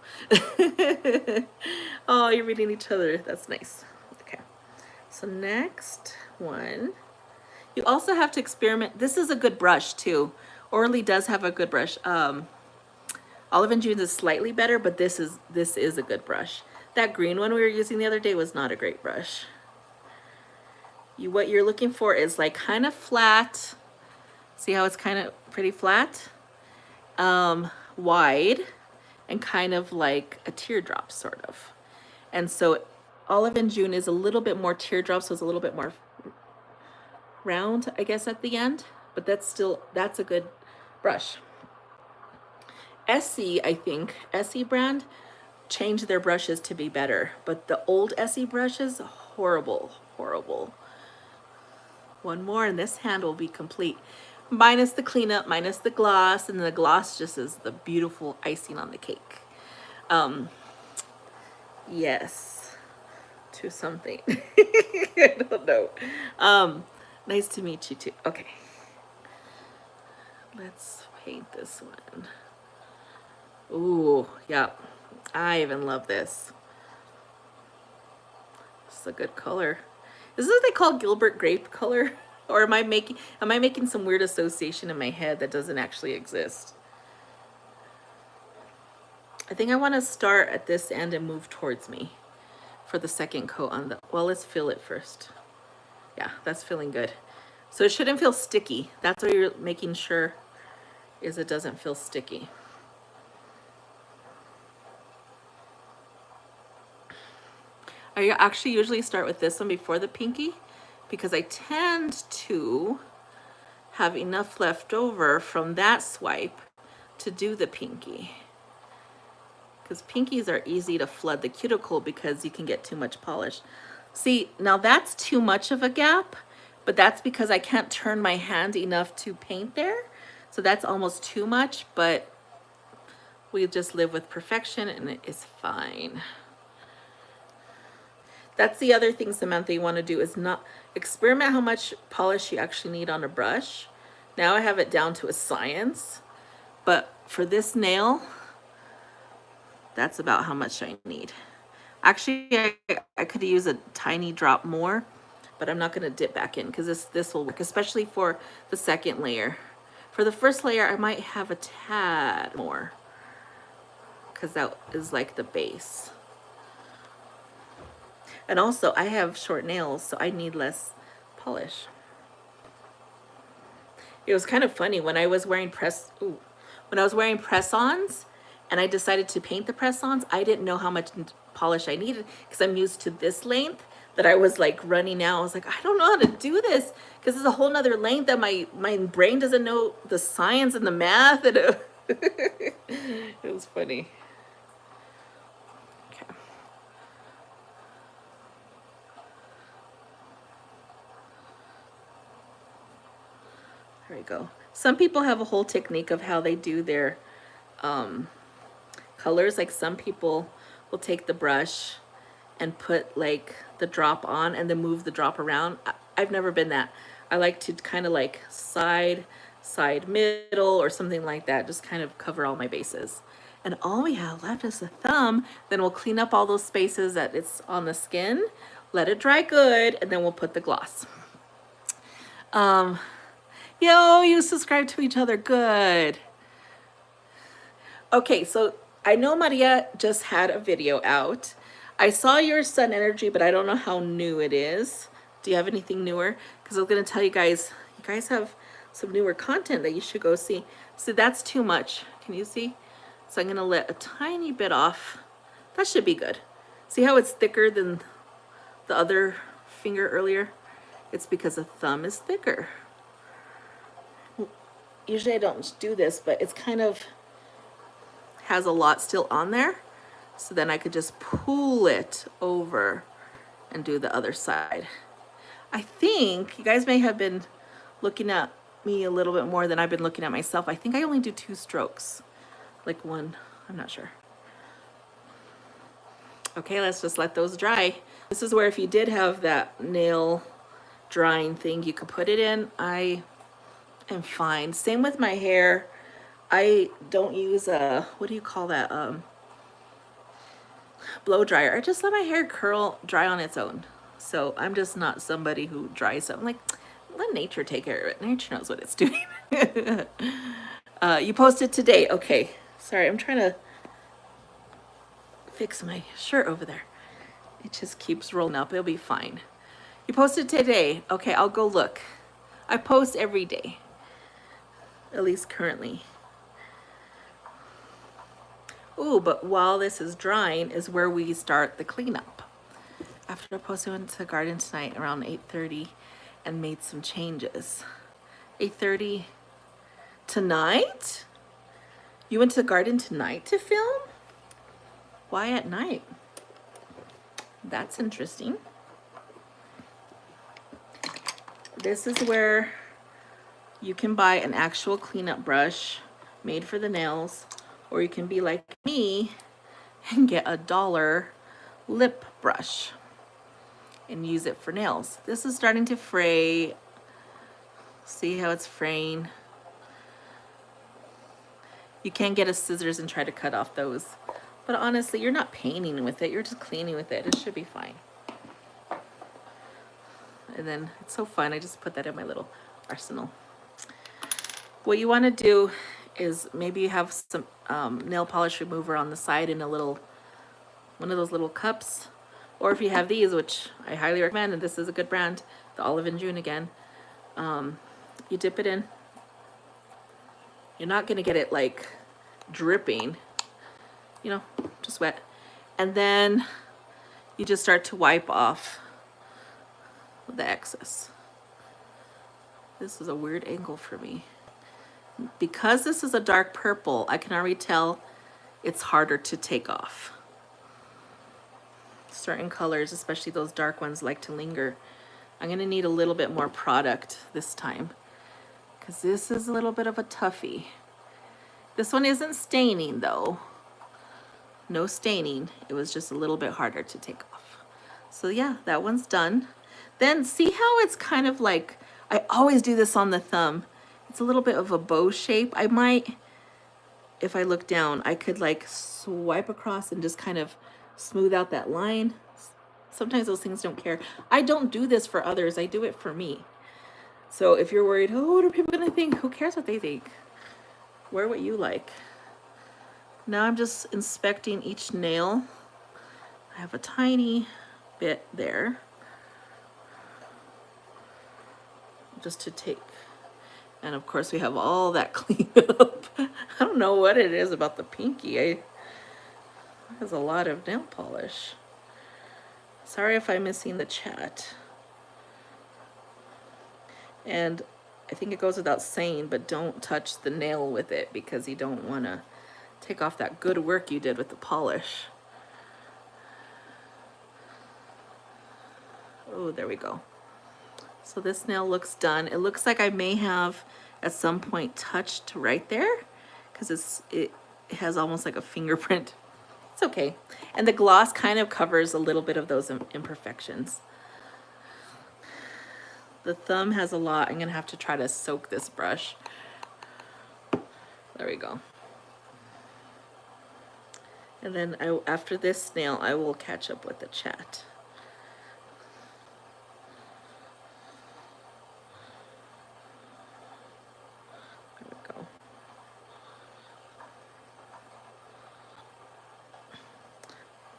Oh, you're reading each other. That's nice. Okay. So next one. You also have to experiment. This is a good brush too. Orly does have a good brush. Olive and June's is slightly better, but this is a good brush. That green one we were using the other day was not a great brush. What you're looking for is like kind of flat. See how it's kind of pretty flat? Wide and kind of like a teardrop sort of. And so Olive and June is a little bit more teardrop, so it's a little bit more round, I guess, at the end. But that's a good brush. Essie, I think, Essie brand, changed their brushes to be better, but the old Essie brushes, horrible, horrible. One more and this hand will be complete. Minus the cleanup, minus the gloss, and the gloss just is the beautiful icing on the cake. Yes, to something. I don't know. Nice to meet you too. Okay. Let's paint this one. Ooh, yeah. I even love this. This is a good color. Is this what they call Gilbert grape color? Or am I making some weird association in my head that doesn't actually exist? I think I want to start at this end and move towards me for the second coat on the, well, let's fill it first. Yeah, that's feeling good. So it shouldn't feel sticky. That's what you're making sure is it doesn't feel sticky. I actually usually start with this one before the pinky because I tend to have enough left over from that swipe to do the pinky. Because pinkies are easy to flood the cuticle because you can get too much polish. See, now that's too much of a gap, but that's because I can't turn my hand enough to paint there. So that's almost too much, but we just live with perfection and it is fine. That's the other thing, Samantha, you want to do is not experiment how much polish you actually need on a brush. Now I have it down to a science, but for this nail, that's about how much I need. Actually, I could use a tiny drop more, but I'm not going to dip back in because this will work, especially for the second layer. For the first layer, I might have a tad more because that is like the base. And also, I have short nails, so I need less polish. It was kind of funny when I was wearing press-ons and I decided to paint the press-ons, I didn't know how much polish I needed because I'm used to this length, that I was like running out. I was like, I don't know how to do this because it's a whole nother length that my brain doesn't know the science and the math. And it was funny. Okay. There we go. Some people have a whole technique of how they do their colors. Like some people will take the brush and put like the drop on and then move the drop around. I've never been that. I like to kind of like side, middle, or something like that. Just kind of cover all my bases. And all we have left is the thumb. Then we'll clean up all those spaces that it's on the skin, let it dry good, and then we'll put the gloss. Yo, you subscribe to each other, good. Okay, so I know Maria just had a video out. I saw your Sun Energy, but I don't know how new it is. Do you have anything newer? Because I was going to tell you guys have some newer content that you should go see. So that's too much. Can you see? So I'm going to let a tiny bit off. That should be good. See how it's thicker than the other finger earlier? It's because the thumb is thicker. Usually I don't do this, but it's kind of has a lot still on there. So then I could just pull it over and do the other side. I think you guys may have been looking at me a little bit more than I've been looking at myself. I think I only do 2 strokes, like 1, I'm not sure. Okay, let's just let those dry. This is where if you did have that nail drying thing, you could put it in. I am fine. Same with my hair. I don't use a, what do you call that? Blow dryer. I just let my hair curl dry on its own. So I'm just not somebody who dries something. Like, let nature take care of it. Nature knows what it's doing. You posted today. Okay. Sorry, I'm trying to fix my shirt over there. It just keeps rolling up. It'll be fine. You posted today. Okay, I'll go look. I post every day, at least currently. Ooh, but while this is drying is where we start the cleanup. After I posted, I went to the garden tonight around 8:30 and made some changes. 8:30 tonight? You went to the garden tonight to film? Why at night? That's interesting. This is where you can buy an actual cleanup brush made for the nails, or you can be like me and get a $1 lip brush and use it for nails. This is starting to fray. See how it's fraying? You can get a scissors and try to cut off those. But honestly, you're not painting with it. You're just cleaning with it. It should be fine. And then it's so fun. I just put that in my little arsenal. What you want to do is maybe you have some nail polish remover on the side in a little, one of those little cups. Or if you have these, which I highly recommend, and this is a good brand, the Olive and June again. You dip it in. You're not going to get it like dripping, you know, just wet. And then you just start to wipe off the excess. This is a weird angle for me. Because this is a dark purple, I can already tell it's harder to take off. Certain colors, especially those dark ones, like to linger. I'm going to need a little bit more product this time, because this is a little bit of a toughie. This one isn't staining though. No staining. It was just a little bit harder to take off. So yeah, that one's done. Then see how it's kind of like, I always do this on the thumb. It's a little bit of a bow shape. I might, if I look down, I could like swipe across and just kind of smooth out that line. Sometimes those things don't care. I don't do this for others. I do it for me. So if you're worried, oh, what are people gonna think? Who cares what they think? Wear what you like. Now I'm just inspecting each nail. I have a tiny bit there. Just to take, and of course we have all that cleanup. I don't know what it is about the pinky. It has a lot of nail polish. Sorry if I'm missing the chat. And I think it goes without saying, but don't touch the nail with it because you don't want to take off that good work you did with the polish. Oh, there we go. So this nail looks done. It looks like I may have at some point touched right there because it has almost like a fingerprint. It's okay. And the gloss kind of covers a little bit of those imperfections. The thumb has a lot. I'm gonna have to try to soak this brush. There we go. And then after this nail, I will catch up with the chat. There we go.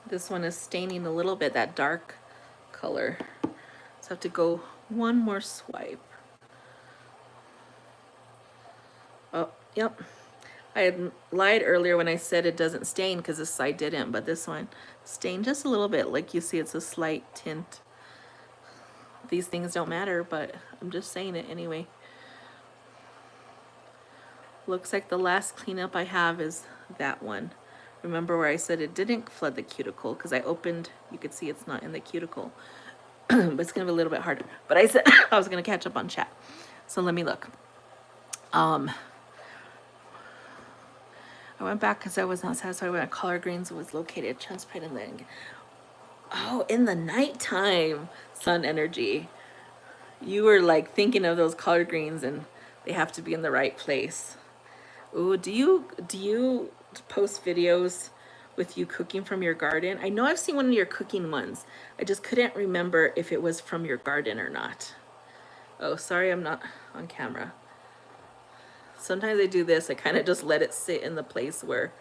This one is staining a little bit, that dark color. So I have to go one more swipe. Oh, yep. I had lied earlier when I said it doesn't stain because this side didn't, but this one stained just a little bit. Like you see, it's a slight tint. These things don't matter, but I'm just saying it anyway. Looks like the last cleanup I have is that one. Remember where I said it didn't flood the cuticle because I opened, you could see it's not in the cuticle. But it's gonna be a little bit harder. But I said I was gonna catch up on chat. So let me look. I went back because I was not satisfied when collard greens was located. Transplant and then, oh, in the nighttime, sun energy. You were like thinking of those collard greens and they have to be in the right place. Ooh, do you post videos with you cooking from your garden? I know I've seen one of your cooking ones. I just couldn't remember if it was from your garden or not. Oh, sorry, I'm not on camera. Sometimes I do this, I kind of just let it sit in the place where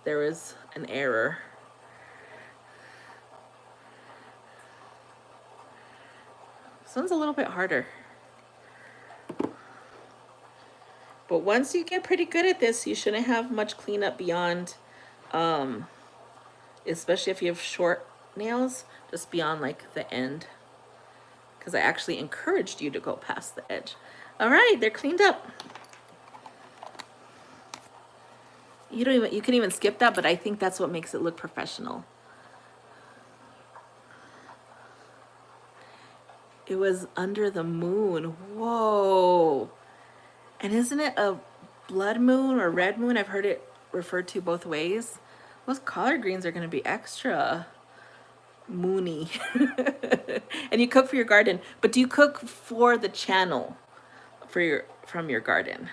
there is an error. This one's a little bit harder. But once you get pretty good at this, you shouldn't have much cleanup beyond, especially if you have short nails, just beyond like the end. Because I actually encouraged you to go past the edge. All right, they're cleaned up. You can even skip that, but I think that's what makes it look professional. It was under the moon. Whoa. And isn't it a blood moon or red moon? I've heard it referred to both ways. Those collard greens are going to be extra moony. And you cook for your garden, but do you cook for the channel from your garden?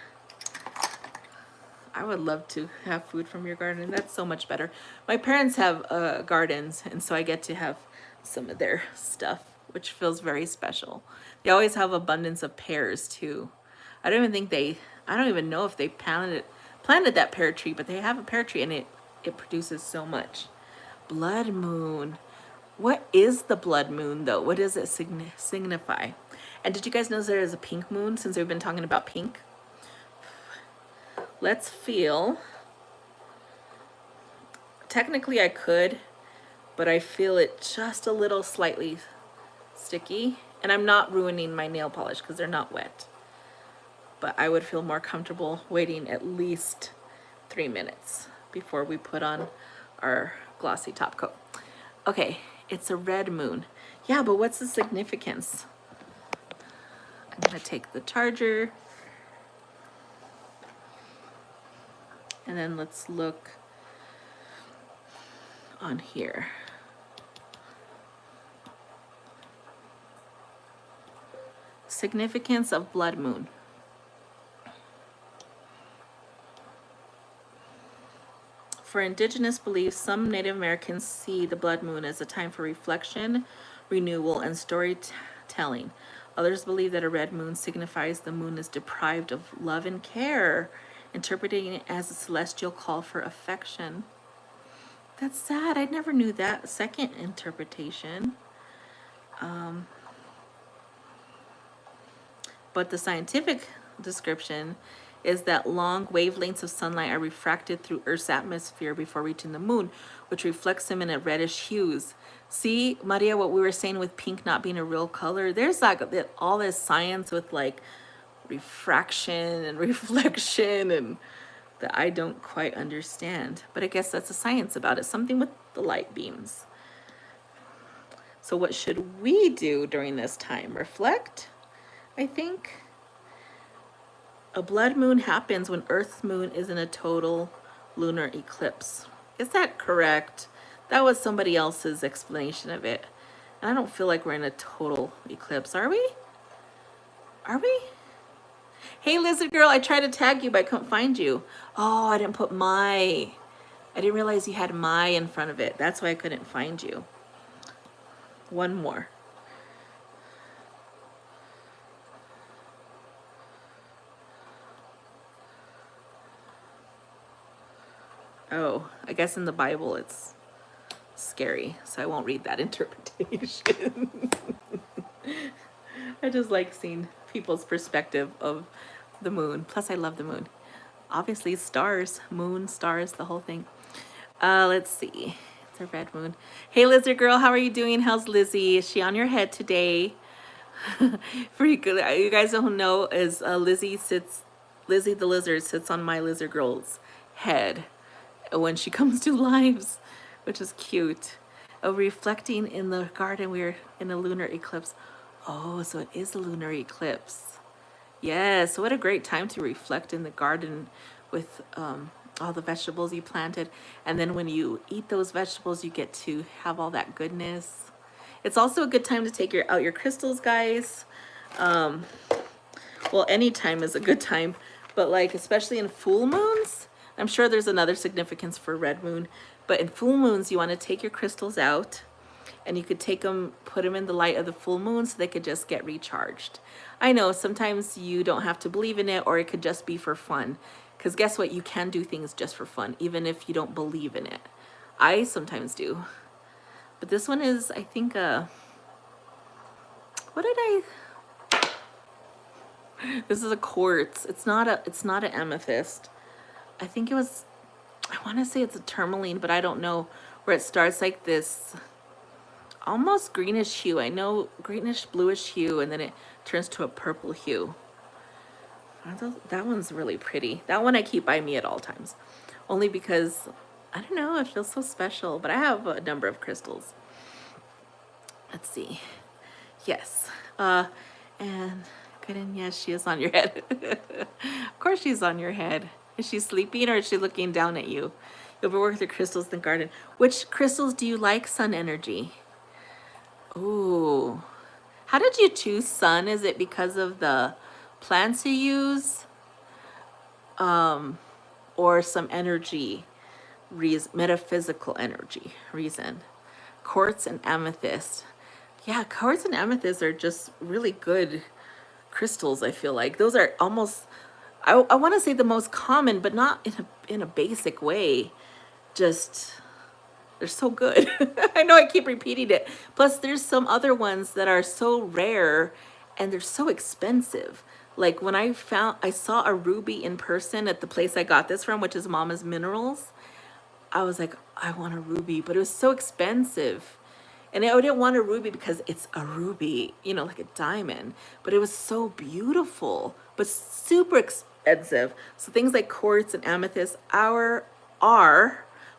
I would love to have food from your garden. That's so much better. My parents have gardens, and so I get to have some of their stuff, which feels very special. They always have abundance of pears too. I don't even know if they planted that pear tree, but they have a pear tree and it produces so much. Blood moon. What is the blood moon though? What does it signify? And did you guys know there is a pink moon since we've been talking about pink? Let's feel. Technically I could, but I feel it just a little slightly sticky. And I'm not ruining my nail polish because they're not wet. But I would feel more comfortable waiting at least 3 minutes before we put on our glossy top coat. Okay, it's a red moon. Yeah, but what's the significance? I'm gonna take the charger. And then let's look on here. Significance of blood moon. For indigenous beliefs, some Native Americans see the blood moon as a time for reflection, renewal, and storytelling. Others believe that a red moon signifies the moon is deprived of love and care, interpreting it as a celestial call for affection. That's sad. I never knew that second interpretation. But the scientific description is that long wavelengths of sunlight are refracted through Earth's atmosphere before reaching the moon, which reflects them in a reddish hues. See, Maria, what we were saying with pink not being a real color, there's like all this science with like refraction and reflection and that I don't quite understand. But I guess that's a science about it, something with the light beams. So what should we do during this time? Reflect, I think. A blood moon happens when Earth's moon is in a total lunar eclipse. Is that correct? That was somebody else's explanation of it. And I don't feel like we're in a total eclipse, are we? Are we? Hey, Lizard Girl, I tried to tag you, but I couldn't find you. Oh, I didn't put my. I didn't realize you had my in front of it. That's why I couldn't find you. One more. Oh, I guess in the Bible it's scary, so I won't read that interpretation. I just like seeing people's perspective of the moon. Plus, I love the moon. Obviously, stars, moon, stars, the whole thing. Let's see. It's a red moon. Hey, Lizard Girl, how are you doing? How's Lizzie? Is she on your head today? For you guys don't know, is Lizzie the lizard sits on my Lizard Girl's head when she comes to lives, which is cute. Reflecting in the garden, we're in a lunar eclipse. Oh, so it is a lunar eclipse. Yes, what a great time to reflect in the garden with all the vegetables you planted. And then when you eat those vegetables, you get to have all that goodness. It's also a good time to take out your crystals, guys. Well, any time is a good time, but like especially in full moons, I'm sure there's another significance for red moon, but in full moons, you want to take your crystals out and you could take them, put them in the light of the full moon so they could just get recharged. I know sometimes you don't have to believe in it, or it could just be for fun. Because guess what? You can do things just for fun, even if you don't believe in it. I sometimes do. But this one is, I think, what did I... This is a quartz. It's not an amethyst. I think it was, I want to say it's a tourmaline, but I don't know, where it starts like this almost greenish hue. I know greenish bluish hue, and then it turns to a purple hue. That one's really pretty. That one I keep by me at all times, only because I don't know, it feels so special. But I have a number of crystals. Let's see. Yes. And good, and yes, she is on your head. Of course she's on your head. Is she sleeping or is she looking down at you? You'll work with your crystals in the garden. Which crystals do you like, sun energy? Ooh. How did you choose sun? Is it because of the plants you use? Or some energy reason, metaphysical energy reason? Quartz and amethyst. Yeah, quartz and amethyst are just really good crystals, I feel like. Those are almost, I want to say the most common, but not in a basic way. Just, they're so good. I know I keep repeating it. Plus, there's some other ones that are so rare and they're so expensive. Like when I saw a ruby in person at the place I got this from, which is Mama's Minerals. I was like, I want a ruby, but it was so expensive. And I didn't want a ruby because it's a ruby, you know, like a diamond. But it was so beautiful, but super expensive. So things like quartz and amethyst are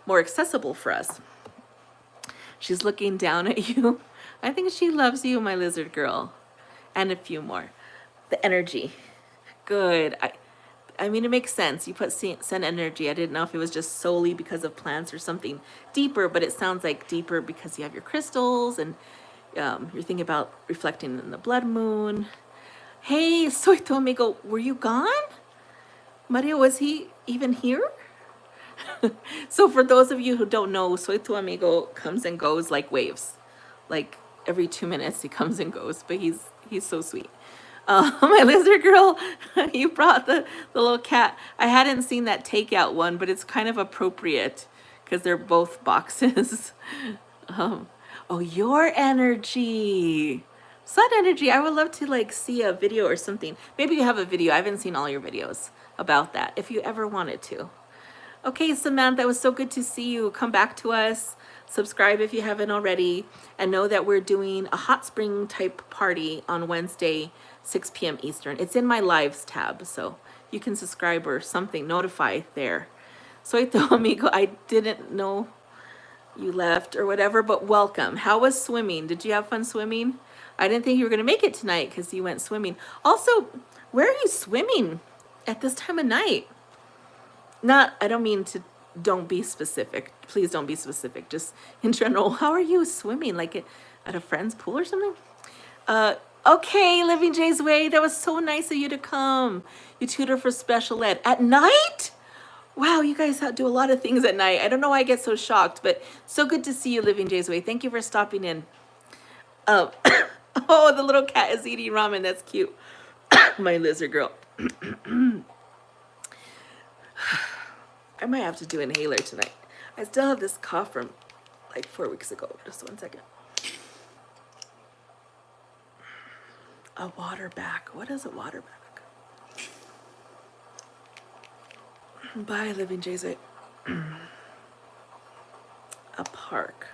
more accessible for us. She's looking down at you. I think she loves you, my Lizard Girl. And a few more. The energy. Good. I mean, it makes sense. You put sun energy. I didn't know if it was just solely because of plants or something deeper, but it sounds like deeper because you have your crystals and you're thinking about reflecting in the blood moon. Hey, Soy tu amigo, were you gone? Mario, was he even here? So for those of you who don't know, Soy tu amigo comes and goes like waves. Like every 2 minutes he comes and goes, but he's so sweet. My Lizard Girl, you brought the little cat. I hadn't seen that takeout one, but it's kind of appropriate because they're both boxes. Oh, your energy. Sun energy. I would love to like see a video or something. Maybe you have a video. I haven't seen all your videos about that if you ever wanted to. Okay, Samantha, it was so good to see you. Come back to us. Subscribe if you haven't already. And know that we're doing a hot spring type party on Wednesday, 6 p.m. Eastern. It's in my lives tab, so you can subscribe or something, notify there. Soy tu amigo, I didn't know you left or whatever, but welcome. How was swimming? Did you have fun swimming? I didn't think you were going to make it tonight because you went swimming. Also, where are you swimming at this time of night? Not, I don't mean to, don't be specific. Please don't be specific. Just in general, how are you swimming? Like at a friend's pool or something? Okay, Living Jay's Way. That was so nice of you to come. You tutor for special ed. At night? Wow, you guys do a lot of things at night. I don't know why I get so shocked, but so good to see you, Living Jay's Way. Thank you for stopping in. Oh, oh, the little cat is eating ramen. That's cute. My lizard girl. I might have to do an inhaler tonight. I still have this cough from like 4 weeks ago. Just 1 second. A water back. What is a water back? Bye, Living Jay's Way. A park.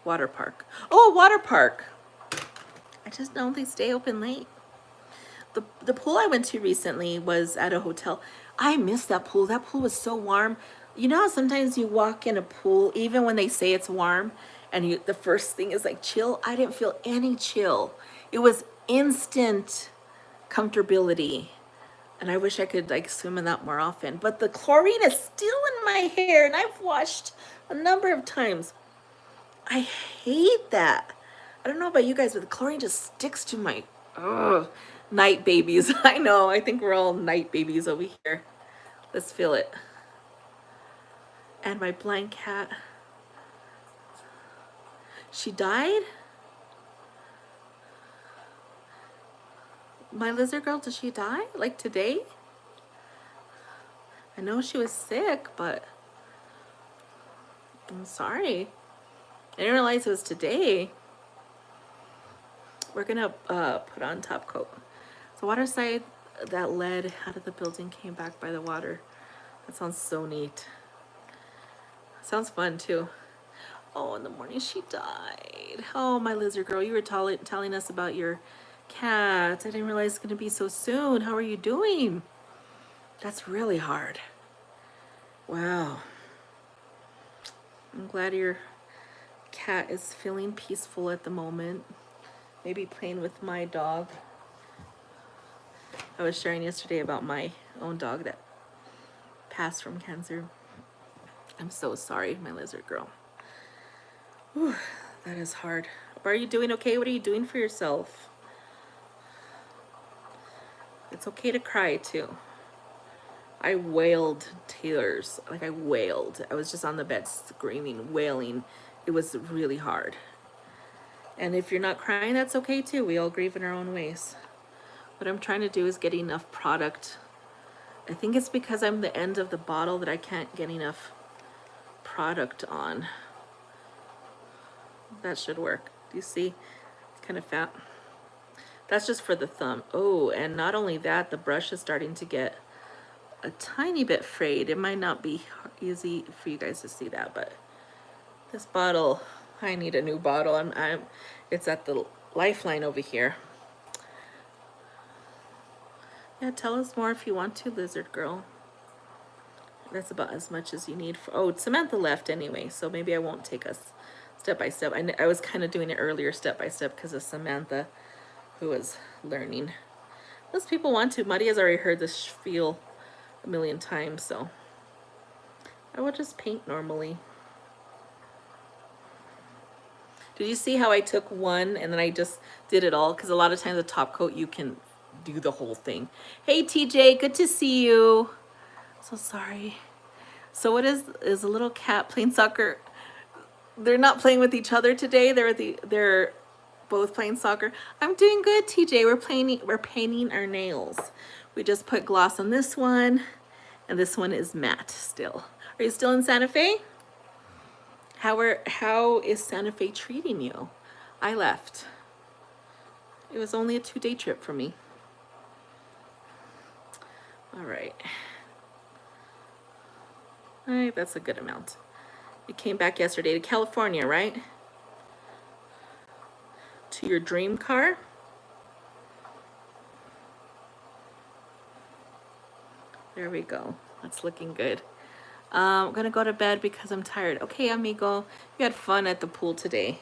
Water park. Oh, a water park. I just don't they stay open late. The pool I went to recently was at a hotel. I missed that pool. That pool was so warm. You know how sometimes you walk in a pool, even when they say it's warm, and the first thing is like chill? I didn't feel any chill. It was instant comfortability. And I wish I could like swim in that more often. But the chlorine is still in my hair, and I've washed a number of times. I hate that. I don't know about you guys, but the chlorine just sticks to my night babies. I know. I think we're all night babies over here. Let's feel it. And my blind cat. She died? My lizard girl, did she die? Like today? I know she was sick, but I'm sorry. I didn't realize it was today. We're gonna put on top coat. The water side that led out of the building came back by the water. That sounds so neat. Sounds fun too. Oh, in the morning she died. Oh, my lizard girl, you were telling us about your cat. I didn't realize it's gonna be so soon. How are you doing? That's really hard. Wow. I'm glad your cat is feeling peaceful at the moment. Maybe playing with my dog. I was sharing yesterday about my own dog that passed from cancer. I'm so sorry, my lizard girl. Whew, that is hard. Are you doing okay? What are you doing for yourself? It's okay to cry too. I wailed tears. Like I wailed. I was just on the bed screaming, wailing. It was really hard. And if you're not crying, that's okay too. We all grieve in our own ways. What I'm trying to do is get enough product. I think it's because I'm the end of the bottle that I can't get enough product on. That should work. Do you see? It's kind of fat. That's just for the thumb. Oh, and not only that, the brush is starting to get a tiny bit frayed. It might not be easy for you guys to see that, but this bottle, I need a new bottle. It's at the Lifeline over here. Yeah, tell us more if you want to, lizard girl. That's about as much as you need for, oh, Samantha left anyway, so maybe I won't take us step by step. I was kind of doing it earlier step by step because of Samantha, who was learning. Most people want to. Maria's already heard this spiel a million times, so I will just paint normally. Did you see how I took one and then I just did it all? Because a lot of times the top coat, you can do the whole thing. Hey, TJ, good to see you. So sorry. So what is a little cat playing soccer? They're not playing with each other today. They're both playing soccer. I'm doing good, TJ. We're painting our nails. We just put gloss on this one, and this one is matte still. Are you still in Santa Fe? How is Santa Fe treating you? I left. It was only a 2-day trip for me. All right. All right, that's a good amount. You came back yesterday to California, right? To your dream car. There we go. That's looking good. I'm gonna go to bed because I'm tired. Okay, amigo, you had fun at the pool today.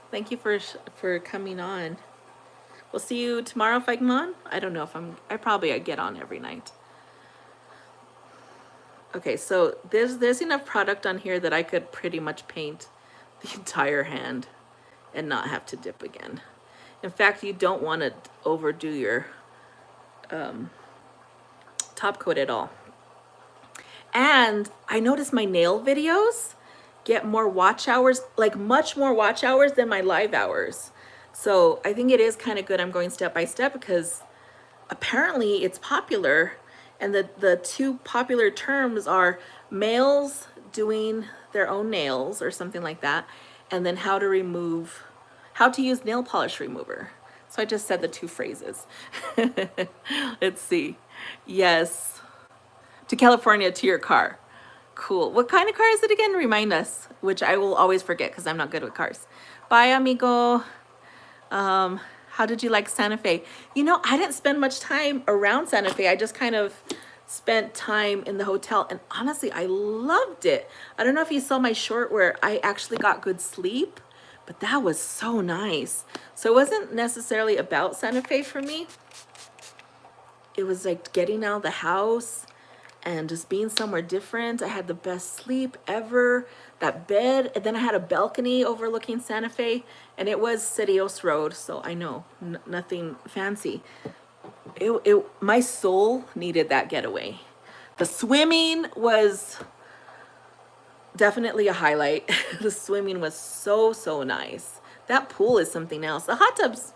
Thank you for coming on. We'll see you tomorrow if I come on. I don't know if I probably get on every night. Okay, so there's enough product on here that I could pretty much paint the entire hand and not have to dip again. In fact, you don't want to overdo your top coat at all. And I noticed my nail videos get more watch hours, like much more watch hours than my live hours. So I think it is kind of good I'm going step by step because apparently it's popular. And the two popular terms are males doing their own nails or something like that, and then how to use nail polish remover. So I just said the two phrases. Let's see. Yes. To California, to your car. Cool. What kind of car is it again? Remind us, which I will always forget because I'm not good with cars. Bye, amigo. How did you like Santa Fe? You know, I didn't spend much time around Santa Fe. I just kind of spent time in the hotel, and honestly, I loved it. I don't know if you saw my short where I actually got good sleep, but that was so nice. So it wasn't necessarily about Santa Fe for me. It was like getting out of the house and just being somewhere different. I had the best sleep ever. That bed, and then I had a balcony overlooking Santa Fe, and it was Cedios Road, so I know nothing fancy. My soul needed that getaway. The swimming was definitely a highlight. The swimming was so nice. That pool is something else. The hot tub's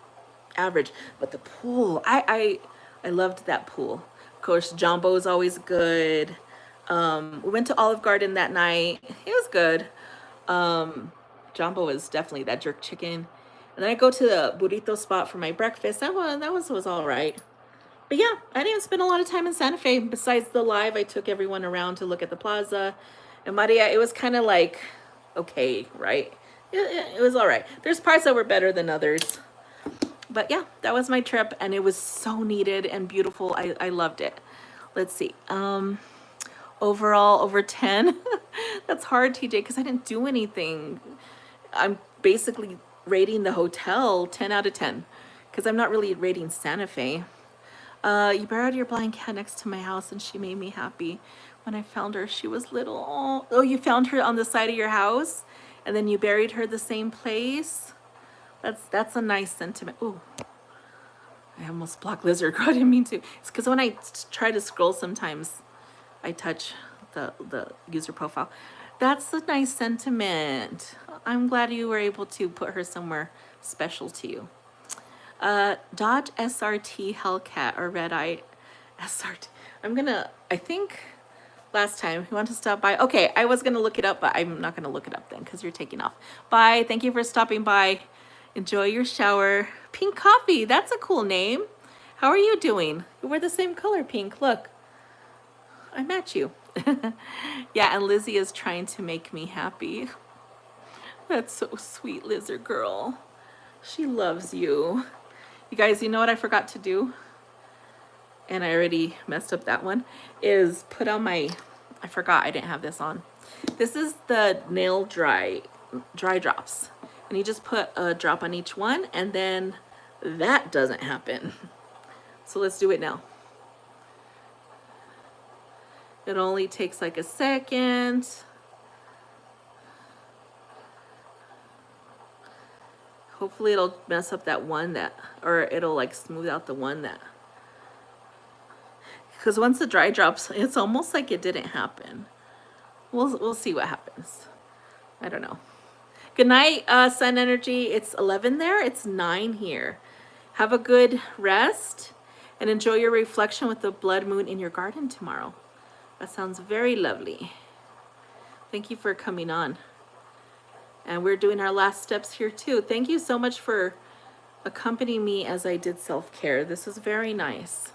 average, but the pool, I loved that pool. Of course, Jumbo is always good. We went to Olive Garden that night. It was good. Jumbo was definitely that jerk chicken. And then I go to the burrito spot for my breakfast. That was all right. But yeah, I didn't spend a lot of time in Santa Fe. Besides the live, I took everyone around to look at the plaza. And Maria, it was kind of like, okay, right? It was all right. There's parts that were better than others. But yeah, that was my trip, and it was so needed and beautiful. I loved it. Let's see. Overall, over 10. That's hard, TJ, because I didn't do anything. I'm basically rating the hotel 10 out of 10 because I'm not really rating Santa Fe. You buried your blind cat next to my house, and she made me happy. When I found her, she was little. Oh, you found her on the side of your house, and then you buried her the same place. That's a nice sentiment. Ooh, I almost blocked Lizard. I didn't mean to. It's because when I try to scroll, sometimes I touch the user profile. That's a nice sentiment. I'm glad you were able to put her somewhere special to you. Dodge SRT Hellcat or Red Eye SRT. I think last time you want to stop by. Okay, I was gonna look it up, but I'm not gonna look it up then because you're taking off. Bye. Thank you for stopping by. Enjoy your shower. Pink Coffee. That's a cool name. How are you doing? We're the same color, pink. Look, I match you. Yeah, and Lizzie is trying to make me happy. That's so sweet, Lizard girl. She loves you. You guys, you know what I forgot to do? And I already messed up that one. Is put on my, I forgot I didn't have this on. This is the nail dry drops. And you just put a drop on each one, and then that doesn't happen. So let's do it now. It only takes like a second. Hopefully it'll mess up that one or it'll like smooth out the one that, because once the dry drops, it's almost like it didn't happen. We'll see what happens. I don't know. Good night, Sun Energy. It's 11 there. It's 9 here. Have a good rest and enjoy your reflection with the blood moon in your garden tomorrow. That sounds very lovely. Thank you for coming on. And we're doing our last steps here too. Thank you so much for accompanying me as I did self-care. This is very nice.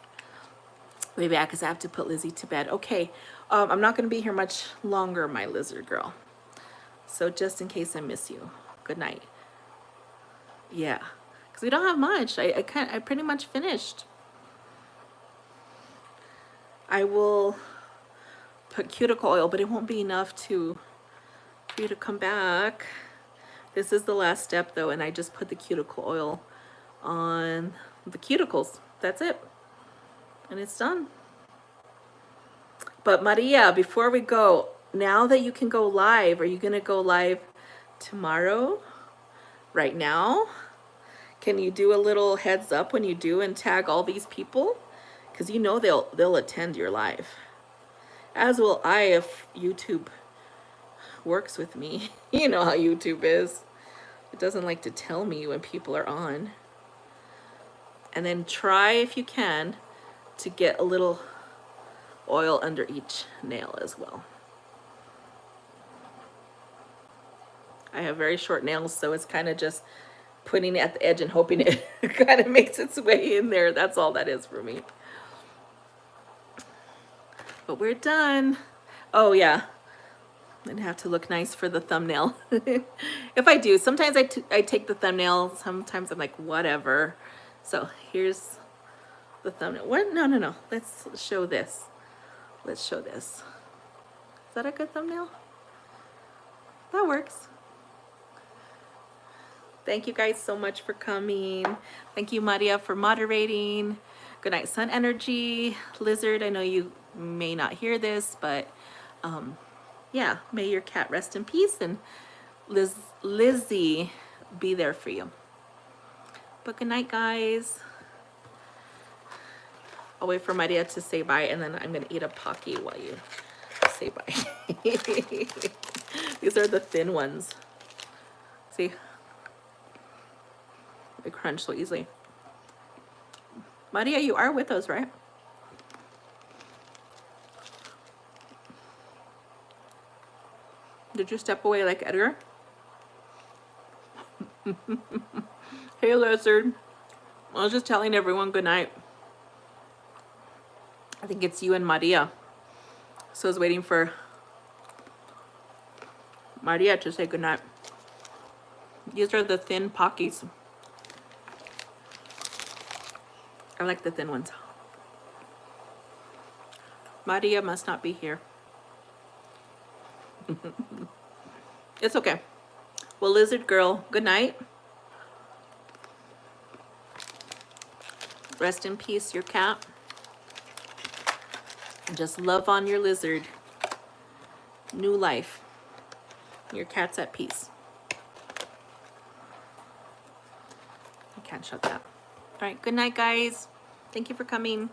Way back because I have to put Lizzie to bed. Okay, I'm not going to be here much longer, my lizard girl. So just in case I miss you, good night. Yeah, because we don't have much. I pretty much finished. I will put cuticle oil, but it won't be enough for you to come back. This is the last step though, and I just put the cuticle oil on the cuticles. That's it. And it's done. But Maria, before we go, now that you can go live, are you going to go live tomorrow? Right now? Can you do a little heads up when you do and tag all these people? Because you know they'll attend your live. As will I if YouTube works with me. You know how YouTube is. It doesn't like to tell me when people are on. And then try, if you can, to get a little oil under each nail as well. I have very short nails, so it's kind of just putting it at the edge and hoping it kind of makes its way in there. That's all that is for me. But we're done. Oh yeah, and have to look nice for the thumbnail. If I do, sometimes I take the thumbnail, sometimes I'm like, whatever. So here's the thumbnail. What? No. Let's show this. Let's show this. Is that a good thumbnail? That works. Thank you guys so much for coming. Thank you, Maria, for moderating. Good night, Sun Energy. Lizard, I know you may not hear this, but yeah, may your cat rest in peace, and Lizzie be there for you. But good night, guys. I'll wait for Maria to say bye, and then I'm gonna eat a Pocky while you say bye. These are the thin ones. See? They crunch so easily. Maria, you are with us, right? Did you step away like Edgar? Hey, Lizard. I was just telling everyone good night. I think it's you and Maria. So I was waiting for Maria to say good night. These are the thin Pockies. I like the thin ones. Maria must not be here. It's okay. Well, Lizard Girl, good night. Rest in peace, your cat. And just love on your lizard. New life. Your cat's at peace. I can't shut that. All right, good night, guys. Thank you for coming.